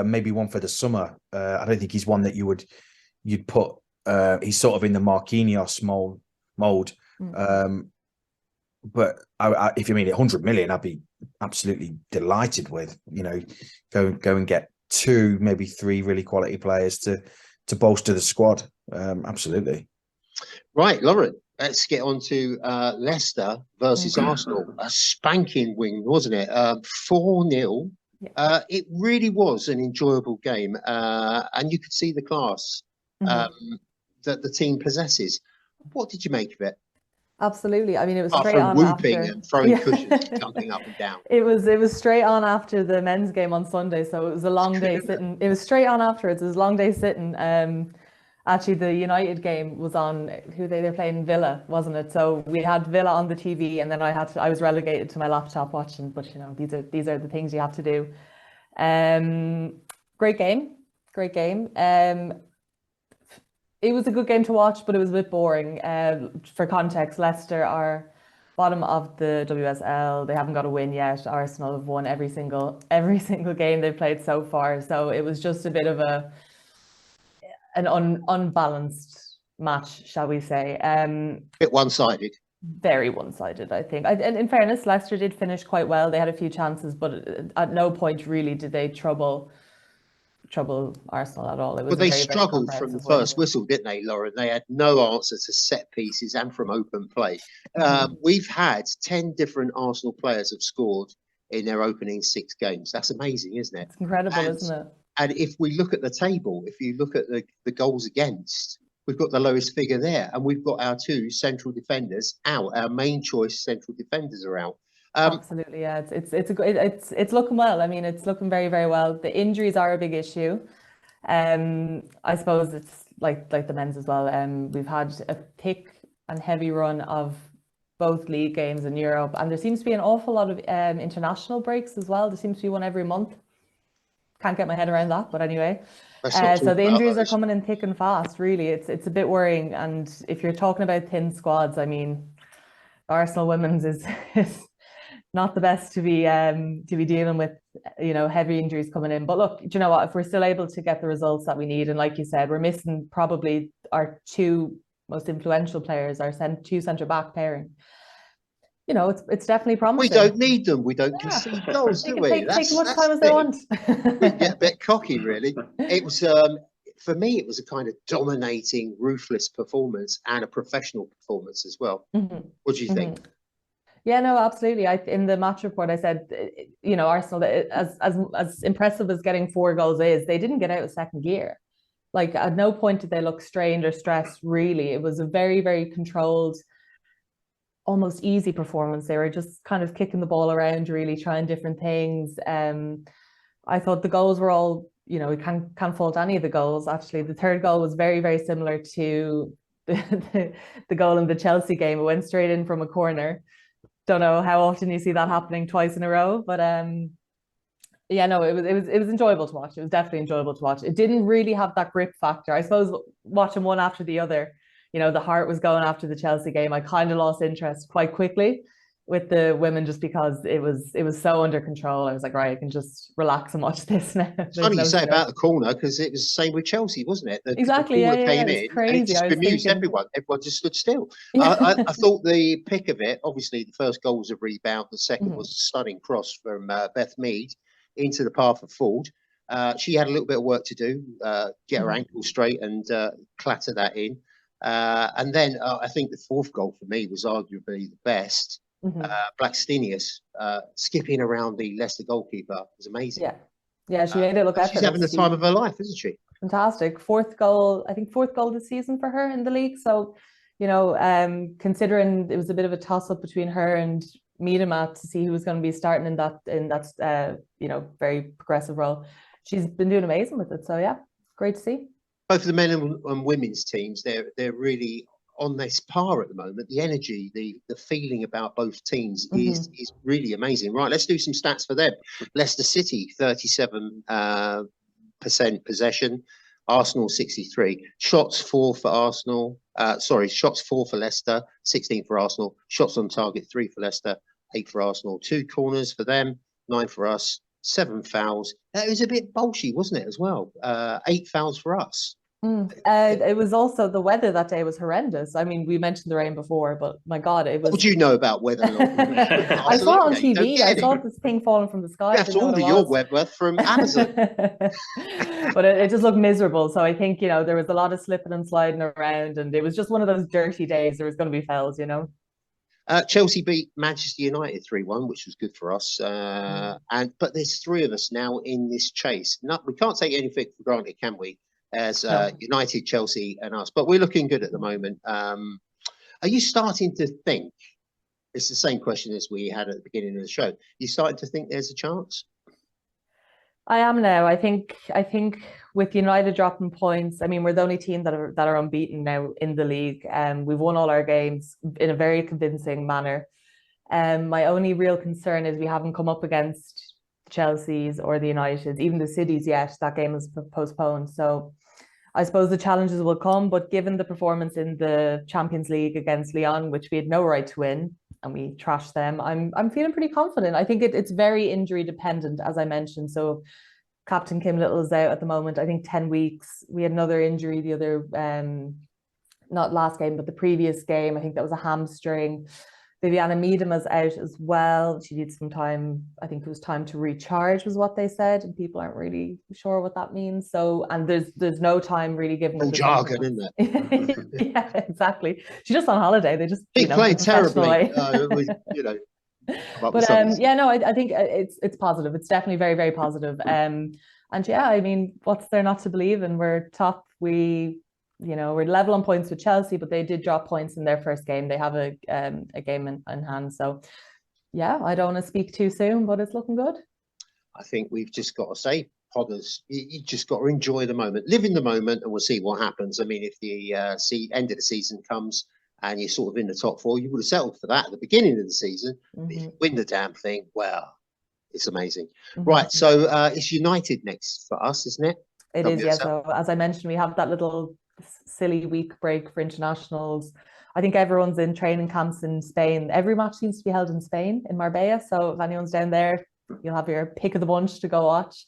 maybe one for the summer. I don't think he's one that you'd put. He's sort of in the Marquinhos mold. But if you mean 100 million, I'd be absolutely delighted with. You know, go and get 2, maybe 3 really quality players to bolster the squad. Absolutely. Right, Lauren, let's get on to Leicester versus Arsenal. A spanking win, wasn't it? 4-0. Yeah. It really was an enjoyable game, and you could see the class that the team possesses. What did you make of it? Absolutely. I mean, it was straight on whooping after and throwing cushions, jumping up and down. It was straight on after the men's game on Sunday, so it was a long day sitting. It was straight on afterwards. It was a long day sitting. Actually, the United game was on. They're playing Villa, wasn't it? So we had Villa on the TV, and then I was relegated to my laptop watching. But you know, these are the things you have to do. Great game. It was a good game to watch, but it was a bit boring. For context, Leicester are bottom of the WSL. They haven't got a win yet. Arsenal have won every single game they've played so far. So it was just a bit of an unbalanced match, shall we say? Bit one-sided. Very one-sided, I think. And in fairness, Leicester did finish quite well. They had a few chances, but at no point really did they trouble Arsenal at all. It was they struggled from the first whistle, didn't they, Lauren? They had no answer to set pieces and from open play. We've had 10 different Arsenal players have scored in their opening 6 games. That's amazing, isn't it? It's incredible, isn't it? And if we look at the table, if you look at the goals against, we've got the lowest figure there, and we've got our 2 central defenders out. Our main choice central defenders are out. Absolutely, yeah. It's looking well. I mean, it's looking very, very well. The injuries are a big issue. I suppose it's like the men's as well. We've had a thick and heavy run of both league games in Europe, and there seems to be an awful lot of international breaks as well. There seems to be one every month. Can't get my head around that, but anyway. So the injuries are coming in thick and fast. Really, it's a bit worrying. And if you're talking about thin squads, I mean, Arsenal women's is not the best to be dealing with, heavy injuries coming in. But look, do you know what? If we're still able to get the results that we need, and like you said, we're missing probably our two most influential players, our two centre back pairing. It's definitely promising. We don't need them. We don't concede goals, do we? Take as much time as they want. We get a bit cocky, really. It was for me, it was a kind of dominating, ruthless performance and a professional performance as well. Mm-hmm. What do you think? Yeah, no, absolutely. In the match report, I said, Arsenal, as impressive as getting 4 goals is, they didn't get out of second gear. Like, at no point did they look strained or stressed, really. It was a very, very controlled, almost easy performance. They were just kind of kicking the ball around, really trying different things. I thought the goals were all, we can't fault any of the goals. Actually, the third goal was very, very similar to the goal in the Chelsea game. It went straight in from a corner. Don't know how often you see that happening twice in a row, but yeah, no, it was enjoyable to watch. It was definitely enjoyable to watch. It didn't really have that grip factor. I suppose watching one after the other, the heart was going after the Chelsea game. I kind of lost interest quite quickly with the women, just because it was so under control. I was like, right, I can just relax and watch this now. It's funny you say about the corner, because it was the same with Chelsea, wasn't it? Exactly. The corner came in, crazy. and it just bemused everyone. Everyone just stood still. I thought the pick of it, obviously, the first goal was a rebound. The second was a stunning cross from Beth Mead into the path of Ford. She had a little bit of work to do, get her ankle straight and clatter that in. And then I think the fourth goal for me was arguably the best. Blackstenius skipping around the Leicester goalkeeper was amazing. Yeah, she made it look effortless. She's having the time of her life, isn't she? Fantastic. Fourth goal this season for her in the league. So, considering it was a bit of a toss-up between her and Miedema to see who was going to be starting in that very progressive role, she's been doing amazing with it. So yeah, great to see. Both of the men and women's teams, they're really on this par at the moment. The energy, the feeling about both teams is really amazing. Right, let's do some stats for them. Leicester City, 37% possession. Arsenal, 63. Shots 4 for Arsenal. Shots 4 for Leicester, 16 for Arsenal. Shots on target, 3 for Leicester, 8 for Arsenal. 2 corners for them, 9 for us. 7 fouls. That was a bit bolshy, wasn't it, as well? 8 fouls for us. It was also, the weather that day was horrendous. I mean, we mentioned the rain before, but my God, it was... What do you know about weather? I saw it on TV. I saw this thing falling from the sky. You have to order your weather from Amazon. But it just looked miserable. So I think, there was a lot of slipping and sliding around, and it was just one of those dirty days. There was going to be fouls, Chelsea beat Manchester United 3-1, which was good for us. But there's 3 of us now in this chase. We can't take anything for granted, can we? As United, Chelsea, and us. But we're looking good at the moment. Are you starting to think? It's the same question as we had at the beginning of the show. You starting to think there's a chance? I am now. I think with United dropping points, I mean, we're the only team that are unbeaten now in the league. We've won all our games in a very convincing manner. My only real concern is we haven't come up against Chelsea's or the Uniteds, even the Cities yet. That game is postponed. So I suppose the challenges will come, but given the performance in the Champions League against Lyon, which we had no right to win, and we trashed them, I'm feeling pretty confident. I think it's very injury dependent, as I mentioned. So Captain Kim Little is out at the moment, I think 10 weeks. We had another injury the other, not last game, but the previous game. I think that was a hamstring. Viviana Miedema's out as well. She needs some time. I think it was time to recharge was what they said, and people aren't really sure what that means. So, and there's no time really given. All jargon, isn't it? Yeah, exactly. She's just on holiday. They just played terribly. But yeah, no, I think it's positive. It's definitely very, very positive. And yeah, I mean, what's there not to believe? And we're top. We're level on points with Chelsea, but they did drop points in their first game. They have a game in hand. So yeah, I don't want to speak too soon, but it's looking good. I think we've just got to say, Podders, you just got to enjoy the moment, live in the moment, and we'll see what happens. I mean, if the end of the season comes and you're sort of in the top four, you would have settled for that at the beginning of the season. But if you win the damn thing, well, it's amazing. Right, so it's United next for us, isn't it? It is, yeah. So as I mentioned, we have that little silly week break for internationals. I think everyone's in training camps in Spain. Every match seems to be held in Spain, in Marbella. So if anyone's down there, you'll have your pick of the bunch to go watch.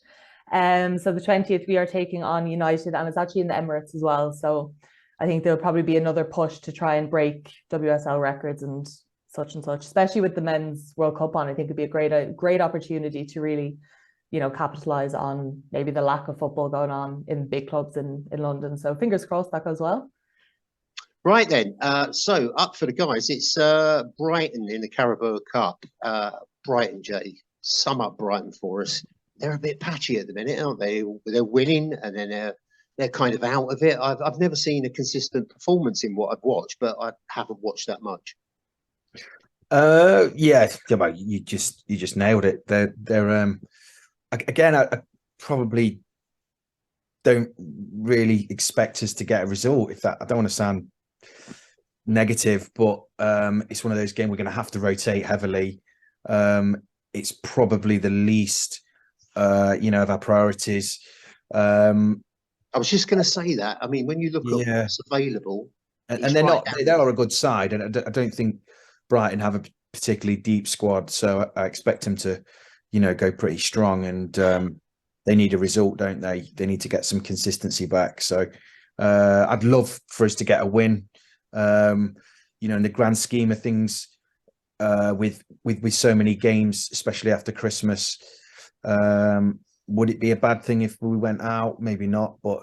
So the 20th, we are taking on United, and it's actually in the Emirates as well. So I think there'll probably be another push to try and break WSL records and such, especially with the Men's World Cup on. I think it'd be a great opportunity to really, capitalize on maybe the lack of football going on in big clubs in London. So fingers crossed that goes well. Right then, so up for the guys, it's Brighton in the Carabao Cup. Brighton, Jay, sum up Brighton for us. They're a bit patchy at the minute, aren't they? They're winning and then they're kind of out of it. I've never seen a consistent performance in what I've watched, but I haven't watched that much. Yeah, you just nailed it. They're again, I probably don't really expect us to get a result. If that, I don't want to sound negative, but it's one of those games we're going to have to rotate heavily. It's probably the least, of our priorities. I was just going to say that. I mean, when you look at what's available, and they're not, they are a good side, and I don't think Brighton have a particularly deep squad, so I expect them to, go pretty strong, and they need a result, don't they? They need to get some consistency back. So I'd love for us to get a win. In the grand scheme of things, with so many games, especially after Christmas, would it be a bad thing if we went out? Maybe not, but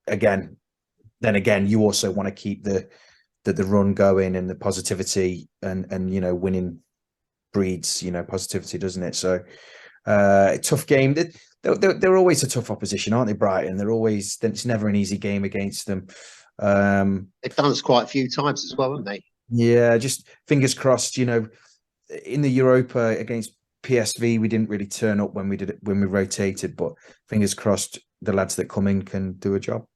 again, you also want to keep the run going and the positivity, and winning breeds positivity, doesn't it? So tough game. They're always a tough opposition, aren't they, Brighton? It's never an easy game against them. They've done us quite a few times as well, haven't they? Yeah, just fingers crossed. In the Europa against PSV, we didn't really turn up when we rotated, but fingers crossed the lads that come in can do a job.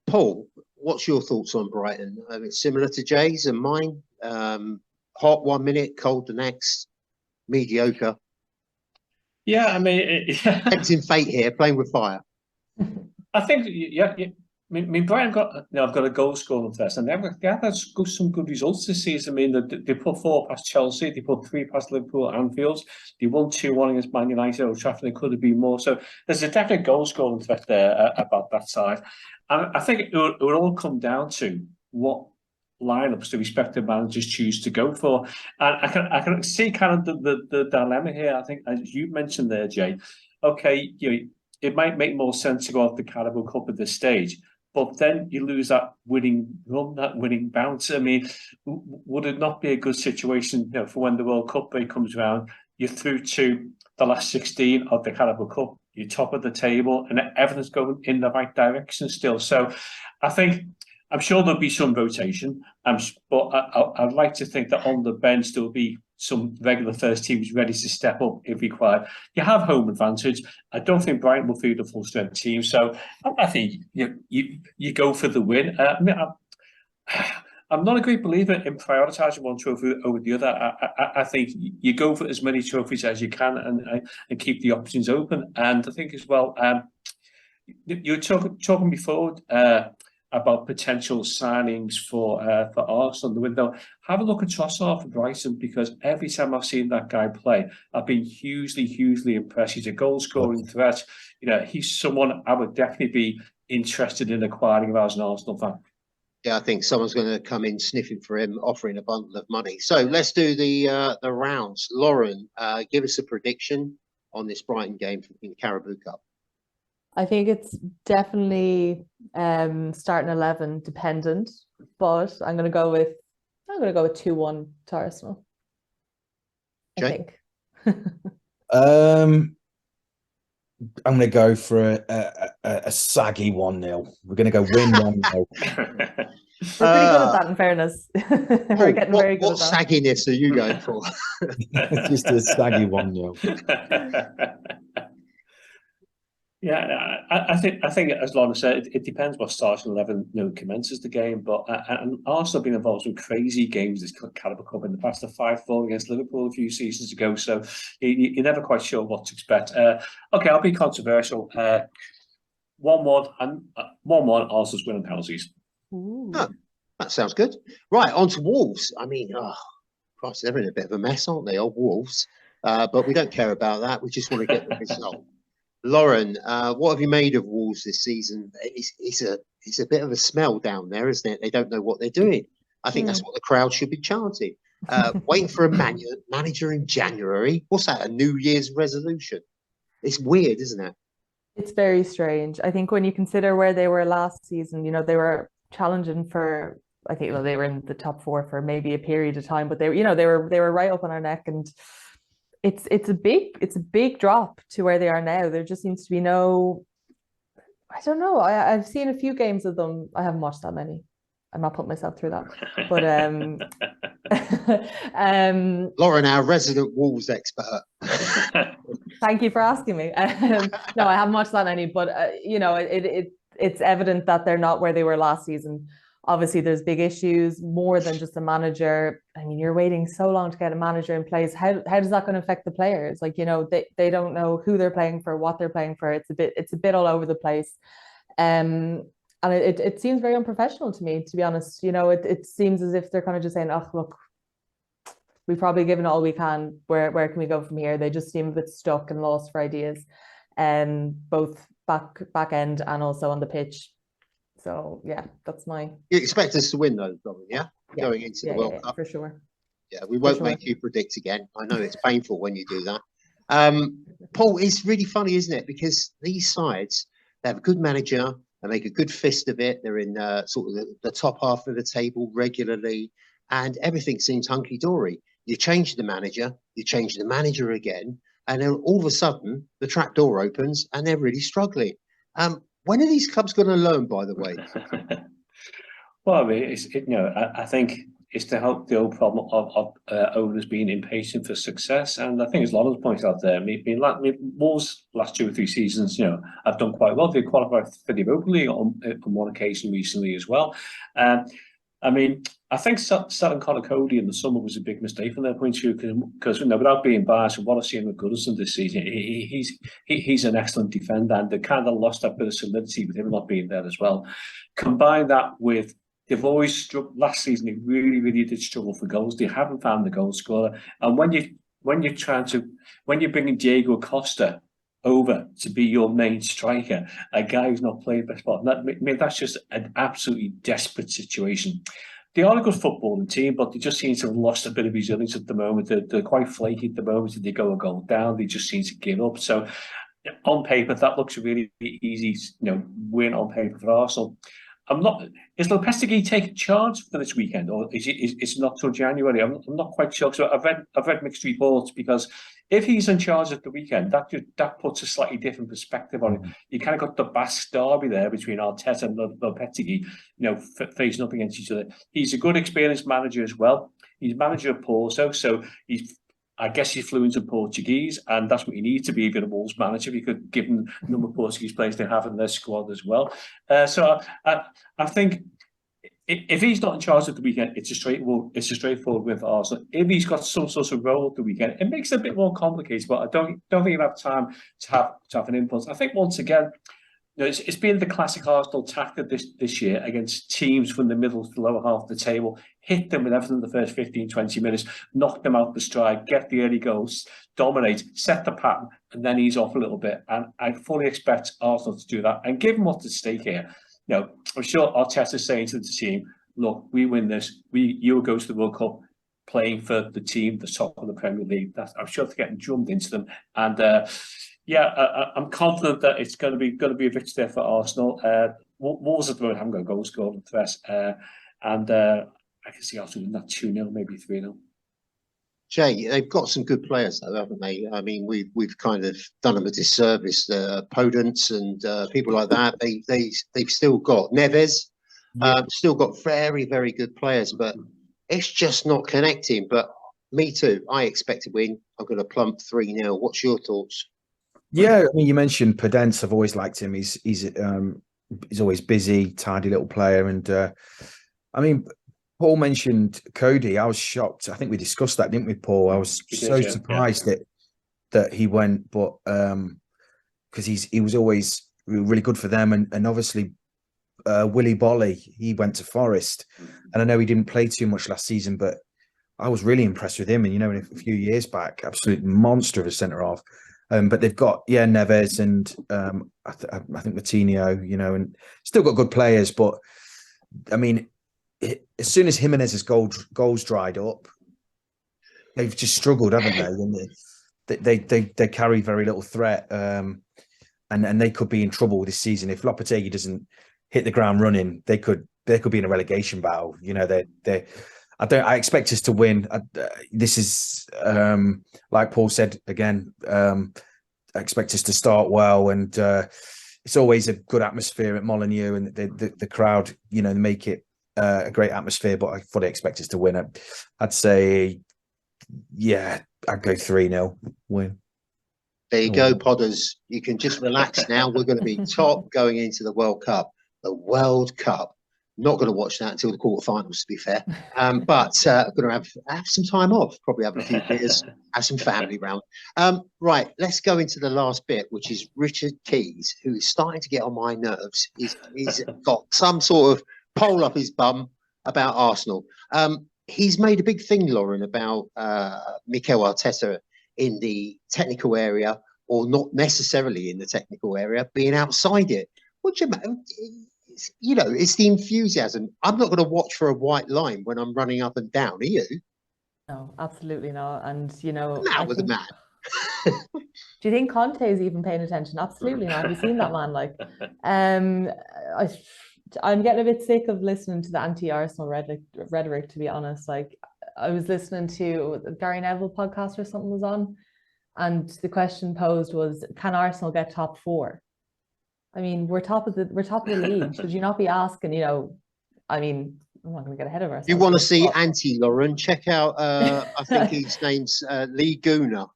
Paul, what's your thoughts on Brighton? It's similar to Jay's and mine. Hot 1 minute, cold the next, mediocre. Yeah, I mean, tempting fate here, playing with fire. I think, yeah. I mean, Brighton I've got a goal scoring first, and they have had some good results this season. I mean, they put 4 past Chelsea, they put 3 past Liverpool at Anfield, they won 2-1 against Man United at Old Trafford. They could have been more. So there's a definite goal scoring threat there about that side. And I think it will all come down to what lineups the respective managers choose to go for. And I can see kind of the dilemma here. I think, as you mentioned there, Jay, okay, it might make more sense to go off the Carabao Cup at this stage, but then you lose that winning run, that winning bounce. I mean, would it not be a good situation, for when the World Cup break comes around, you're through to the last 16 of the Carabao Cup, you're top of the table, and everything's going in the right direction still. So I'm sure there'll be some rotation, but I'd like to think that on the bench there'll be some regular first teams ready to step up if required. You have home advantage. I don't think Brighton will field a full strength team, so I think you go for the win. I'm not a great believer in prioritising one trophy over the other. I think you go for as many trophies as you can and keep the options open. And I think as well, you were talking before about potential signings for Arsenal in the window. Have a look at Trossard for Brighton, because every time I've seen that guy play, I've been hugely impressed. He's a goal-scoring threat. He's someone I would definitely be interested in acquiring if I was an Arsenal fan. Yeah, I think someone's going to come in sniffing for him, offering a bundle of money. So let's do the rounds. Lauren, give us a prediction on this Brighton game in the Carabao Cup. I think it's definitely starting 11 dependent, but I'm going to go with 2-1 to Arsenal. Jay? I think. I'm going to go for a saggy 1-0. We're going to go win 1-0. We're pretty good at that, in fairness. We're getting very good what at that. sagginess are you going for? Just a saggy one, yo. Yeah, I think as Lorna said, it depends what starting 11 commences the game. But and Arsenal have been involved in crazy games this Carabao Cup in the past. The 5-4 against Liverpool a few seasons ago, so you're never quite sure what to expect. Okay, I'll be controversial. 1-1 and 1-1. Arsenal's winning penalties. Oh, that sounds good. Right, on to Wolves. I mean, Christ, they're in a bit of a mess, aren't they, old Wolves? But we don't care about that. We just want to get the result. Lauren, what have you made of Wolves this season? It's a bit of a smell down there, isn't it? They don't know what they're doing. I think that's what the crowd should be chanting. Waiting for a manager in January. What's that? A New Year's resolution? It's weird, isn't it? It's very strange. I think when you consider where they were last season, they were challenging for. I think they were in the top 4 for maybe a period of time, but they were right up on our neck, and it's a big drop to where they are now. There just seems to be no. I don't know. I've seen a few games of them. I haven't watched that many. I'm not putting myself through that. But Lauren, our resident Wolves expert. Thank you for asking me. No, I haven't watched that many, but it's evident that they're not where they were last season. Obviously, there's big issues, more than just a manager. I mean, you're waiting so long to get a manager in place. How is that going to affect the players? Like, they don't know who they're playing for, what they're playing for. It's a bit all over the place. And it seems very unprofessional to me, to be honest. It seems as if they're kind of just saying, oh, look, we've probably given all we can. Where can we go from here? They just seem a bit stuck and lost for ideas, both back end and also on the pitch. So yeah, that's my. You expect us to win though, Robin, yeah? Going into the World Cup for sure. Yeah, we won't make you predict again. I know it's painful when you do that. Paul, it's really funny, isn't it? Because these sides, they have a good manager, they make a good fist of it. They're in sort of the top half of the table regularly, and everything seems hunky dory. You change the manager again, and then all of a sudden the trap door opens and they're really struggling. When are these clubs going to learn, by the way? Well, I mean, I think it's to help the old problem of owners being impatient for success. And I think, as Lawrence pointed out there, Wolves last 2 or 3 seasons, have done quite well. They qualified for the Europa League on one occasion recently as well. I mean, I think selling Conor Cody in the summer was a big mistake from their point of view because without being biased, what I've seen with Goodison this season, he's an excellent defender, and they kind of lost that bit of solidity with him not being there as well. Combine that with they've always struggled. Last season, they really, really did struggle for goals. They haven't found the goal scorer, and when you're bringing Diego Costa over to be your main striker, a guy who's not played best part. That's just an absolutely desperate situation. They are a good footballing team, but they just seem to have lost a bit of resilience at the moment. They're quite flaky at the moment. If they go a goal down, they just seem to give up. So on paper, that looks a really easy, win on paper for Arsenal. Is Lopetegui taking charge for this weekend, or is it not till January? I'm not quite sure. So I've read mixed reports, because if he's in charge at the weekend, that puts a slightly different perspective on it. You kind of got the Basque derby there between Arteta and Lopetegui, facing up against each other. He's a good, experienced manager as well. He's manager of Porto, so I guess he's fluent in Portuguese, and that's what you need to be if you're a Wolves manager, because given the number of Portuguese players they have in their squad as well. So I think if he's not in charge at the weekend, it's a straightforward win for Arsenal. If he's got some sort of role at the weekend, it makes it a bit more complicated. But I don't think you have time to have an influence. I think once again, it's been the classic Arsenal tactic this year against teams from the middle to the lower half of the table. Hit them with everything in the first 15, 20 minutes, knock them out the stride, get the early goals, dominate, set the pattern, and then ease off a little bit. And I fully expect Arsenal to do that. And given what's at stake here, I'm sure Arteta's saying to the team, look, we win this, you will go to the World Cup playing for the team, the top of the Premier League. I'm sure they're getting drummed into them. And I'm confident that it's going to be a victory there for Arsenal. Wolves at the moment haven't got a goal scored threat, and I can see Arsenal win that 2-0, maybe 3-0. Jay, they've got some good players though, haven't they? I mean, we've kind of done them a disservice. Podence and people like that. They've still got Neves. Still got very, very good players, but it's just not connecting. But me too. I expect to win. I'm going to plump 3-0. What's your thoughts? Yeah, I mean, you mentioned Podence. I've always liked him. He's always busy, tidy little player. And I mean, Paul mentioned Cody. I was shocked. I think we discussed that, didn't we, Paul? I was surprised that he went, but because he was always really good for them, and obviously Willy Bolly, he went to Forest, and I know he didn't play too much last season, but I was really impressed with him. And a few years back, absolute monster of a centre half. But they've got Neves and I think Coutinho, and still got good players. But I mean, as soon as Jimenez's goals dried up, they've just struggled, haven't they? And they carry very little threat, and they could be in trouble this season if Lopetegui doesn't hit the ground running. They could be in a relegation battle. I expect us to win. This is like Paul said again. I expect us to start well, and it's always a good atmosphere at Molineux, and the crowd, they make it a great atmosphere. But I fully expect us to win. I'd say, I'd go 3-0 win. There you go, Podders. You can just relax now. We're going to be top going into the World Cup. The World Cup. Not going to watch that until the quarterfinals, to be fair. But I'm going to have some time off, probably have a few beers, have some family round. Right, let's go into the last bit, which is Richard Keys, who is starting to get on my nerves. He's got some sort of pole up his bum about Arsenal. He's made a big thing, Lauren, about Mikel Arteta in the technical area, or not necessarily in the technical area, being outside it. What do you mean? It's the enthusiasm. I'm not going to watch for a white line when I'm running up and down. Are you? No, absolutely not. And with the man. Do you think Conte is even paying attention? Absolutely not. Have you seen that man? I'm getting a bit sick of listening to the anti-Arsenal rhetoric, to be honest. Like, I was listening to the Gary Neville podcast or something was on, and the question posed was, can Arsenal get top 4? I mean, we're top of the league. Should you not be asking? I mean, I'm not going to get ahead of ourselves. You want to see Lauren? Check out. I think his name's Lee Gooner.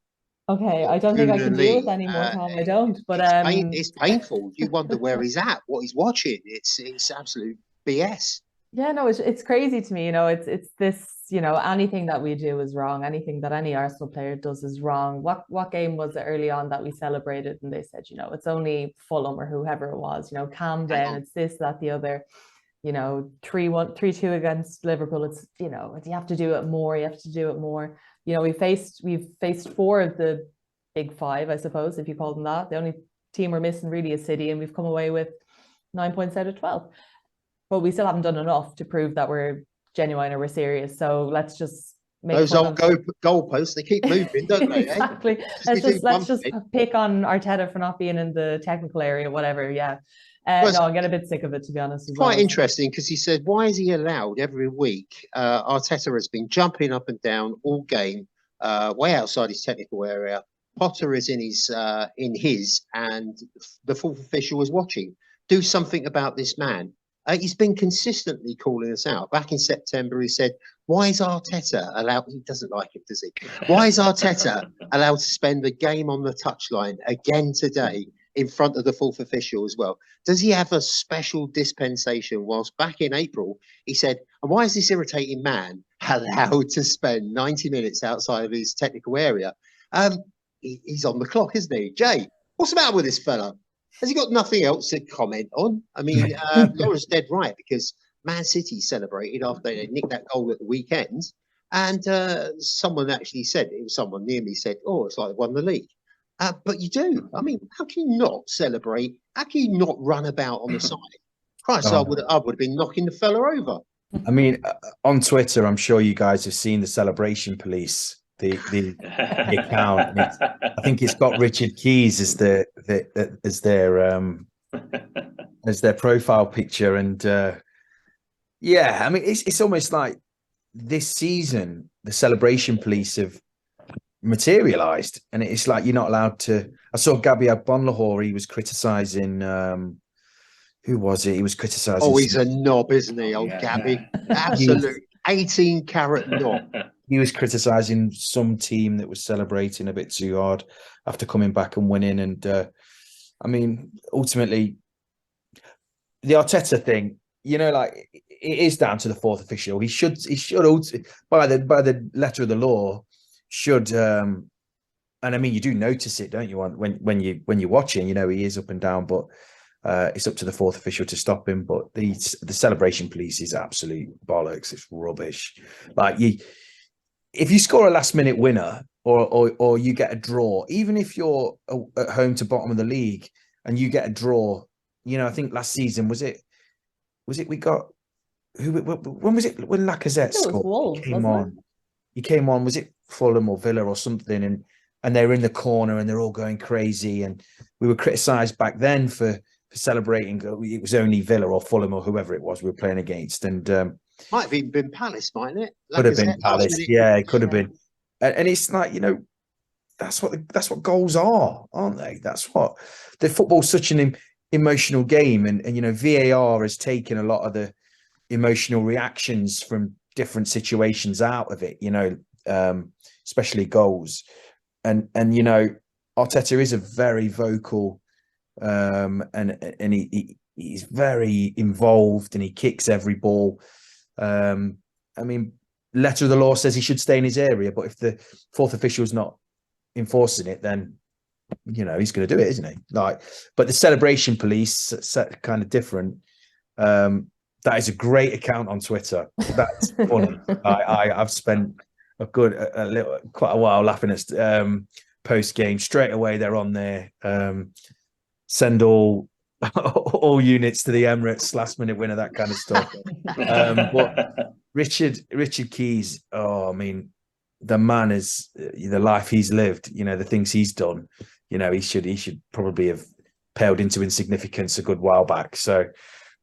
Okay, I don't think I can deal with anymore, Tom. I don't. But it's painful. You wonder where he's at, what he's watching. It's absolute BS. Yeah, no, it's crazy to me. It's this. Anything that we do is wrong. Anything that any Arsenal player does is wrong. What game was it early on that we celebrated and they said, it's only Fulham or whoever it was, calm down. It's this, that, the other. 3-1, 3-2 against Liverpool. It's you have to do it more. You have to do it more. We've faced 4 of the big 5, I suppose, if you call them that. The only team we're missing really is City, and we've come away with 9 points out of 12. But we still haven't done enough to prove that we're genuine or we're serious. So let's just make those old goalposts. They keep moving, don't they? Exactly. Let's just pick on Arteta for not being in the technical area, whatever. Yeah. No, I'm getting a bit sick of it, to be honest. Quite interesting, because he said, why is he allowed every week? Arteta has been jumping up and down all game, way outside his technical area. Potter is in his, and the fourth official is watching. Do something about this man. He's been consistently calling us out. Back in September, he said, why is Arteta allowed? He doesn't like it, does he? Why is Arteta allowed to spend the game on the touchline again today in front of the fourth official as well? Does he have a special dispensation? Whilst back in April, he said, and why is this irritating man allowed to spend 90 minutes outside of his technical area? He's on the clock, isn't he? Jay, what's the matter with this fella? Has he got nothing else to comment on? I mean, Laura's dead right, because Man City celebrated after they nicked that goal at the weekend. And someone actually said, it was someone near me said, oh, it's like they won the league. But you do. I mean, how can you not celebrate? How can you not run about on the side? Christ, I would have been knocking the fella over. I mean, on Twitter, I'm sure you guys have seen the celebration police. The account. I think it's got Richard Keys as their profile picture, and I mean it's almost like this season the celebration police have materialized, and it's like you're not allowed to. I saw Gabi Agbonlahor, he was criticizing who was it? He was criticising. Oh, he's a knob, isn't he, old Yeah. Gabby? Absolute 18-carat knob. He was criticising some team that was celebrating a bit too hard after coming back and winning. And I mean, ultimately, the Arteta thing, you know, like it is down to the fourth official. He should by the letter of the law should. And I mean, you do notice it, don't you? When you're watching, you know, he is up and down, but it's up to the fourth official to stop him. But the celebration police is absolute bollocks. It's rubbish. Like if you score a last minute winner or you get a draw, even if you're at home to bottom of the league and you get a draw, you know, I think last season was it we got when was it when Lacazette scored? Wolves, He came on. Was it Fulham or Villa or something? And they were in the corner and they're all going crazy. And we were criticised back then for celebrating. It was only Villa or Fulham or whoever it was we were playing against. And might have even been Palace, mightn't it? Could have been Palace. Yeah, it could have been. And it's like, you know, that's what goals are, aren't they? That's what the football's such an emotional game. And you know, VAR has taken a lot of the emotional reactions from different situations out of it, you know, especially goals. And you know, Arteta is a very vocal and he's very involved and he kicks every ball. I mean, letter of the law says he should stay in his area, but if the fourth official's not enforcing it, then you know he's going to do it, isn't he? Like, but the celebration police kind of different. That is a great account on Twitter. That's funny. I've spent quite a while laughing at post game. Straight away they're on there. Send all units to the Emirates, last minute winner, that kind of stuff. But Richard Keys, oh, I mean, the man is the life he's lived. You know, the things he's done. You know, he should probably have paled into insignificance a good while back. So.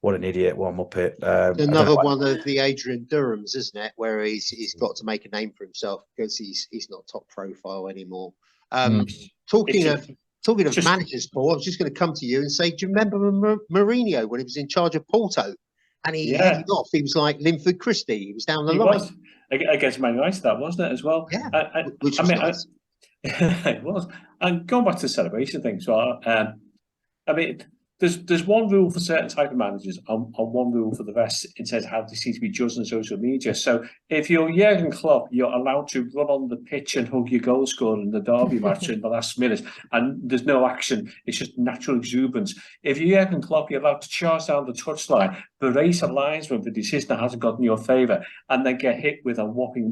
What an idiot! What a muppet! Another one of the Adrian Durhams, isn't it? Where he's got to make a name for himself because he's not top profile anymore. Talking of managers, Paul, I was just going to come to you and say, do you remember Mourinho when he was in charge of Porto and he headed off? He was like Linford Christie. He was down the line. Was against Man United, that wasn't it as well? Yeah, which was nice. It was. And going back to the celebration thing, so I mean. There's one rule for certain type of managers and one rule for the rest in terms of how they seem to be judged on social media. So if you're Jurgen Klopp, you're allowed to run on the pitch and hug your goal scorer in the derby match in the last minute, and there's no action. It's just natural exuberance. If you're Jurgen Klopp, you're allowed to charge down the touchline, berate a linesman for the decision that hasn't got in your favour, and then get hit with a whopping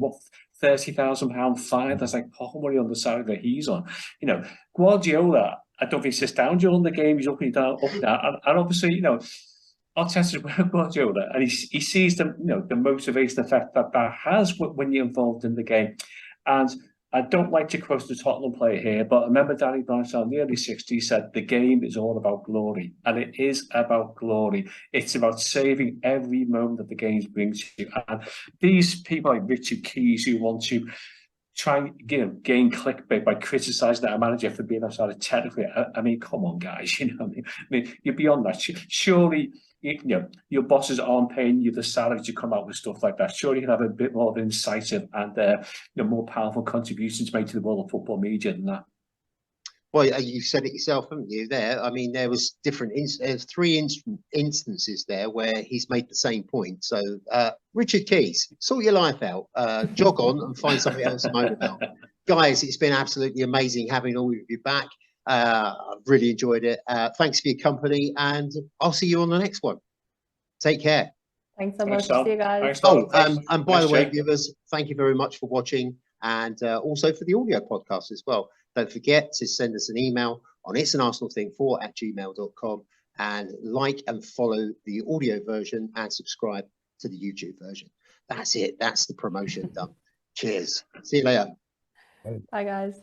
£30,000 fine. That's like pocket money on the side that he's on. You know, Guardiola, I don't think he sits down during the game. He's up and down, and obviously, you know, Arteta's Guardiola, and he sees the the motivation effect that has when you're involved in the game. And I don't like to quote the Tottenham player here, but I remember Danny Blanchard in the early 60s said the game is all about glory, and it is about glory. It's about saving every moment that the game brings you. And these people like Richard Keys who want to try and gain clickbait by criticising our manager for being outside of technically. I mean, come on, guys. You know, I mean, you're beyond that. Surely, your bosses aren't paying you the salary to come out with stuff like that. Surely you can have a bit more of incisive and more powerful contributions made to the world of football media than that. Well, you said it yourself, haven't you? There, I mean, there was three instances there where he's made the same point. So, Richard Keys, sort your life out, jog on, and find something else to moan about. Guys, it's been absolutely amazing having all of you back. I've really enjoyed it. Thanks for your company, and I'll see you on the next one. Take care. Thanks so much. See you guys. And by the way, viewers, thank you very much for watching, and also for the audio podcast as well. Don't forget to send us an email on it'sanarsenalthing4@gmail.com and like and follow the audio version and subscribe to the YouTube version. That's it. That's the promotion done. Cheers. See you later. Bye, guys.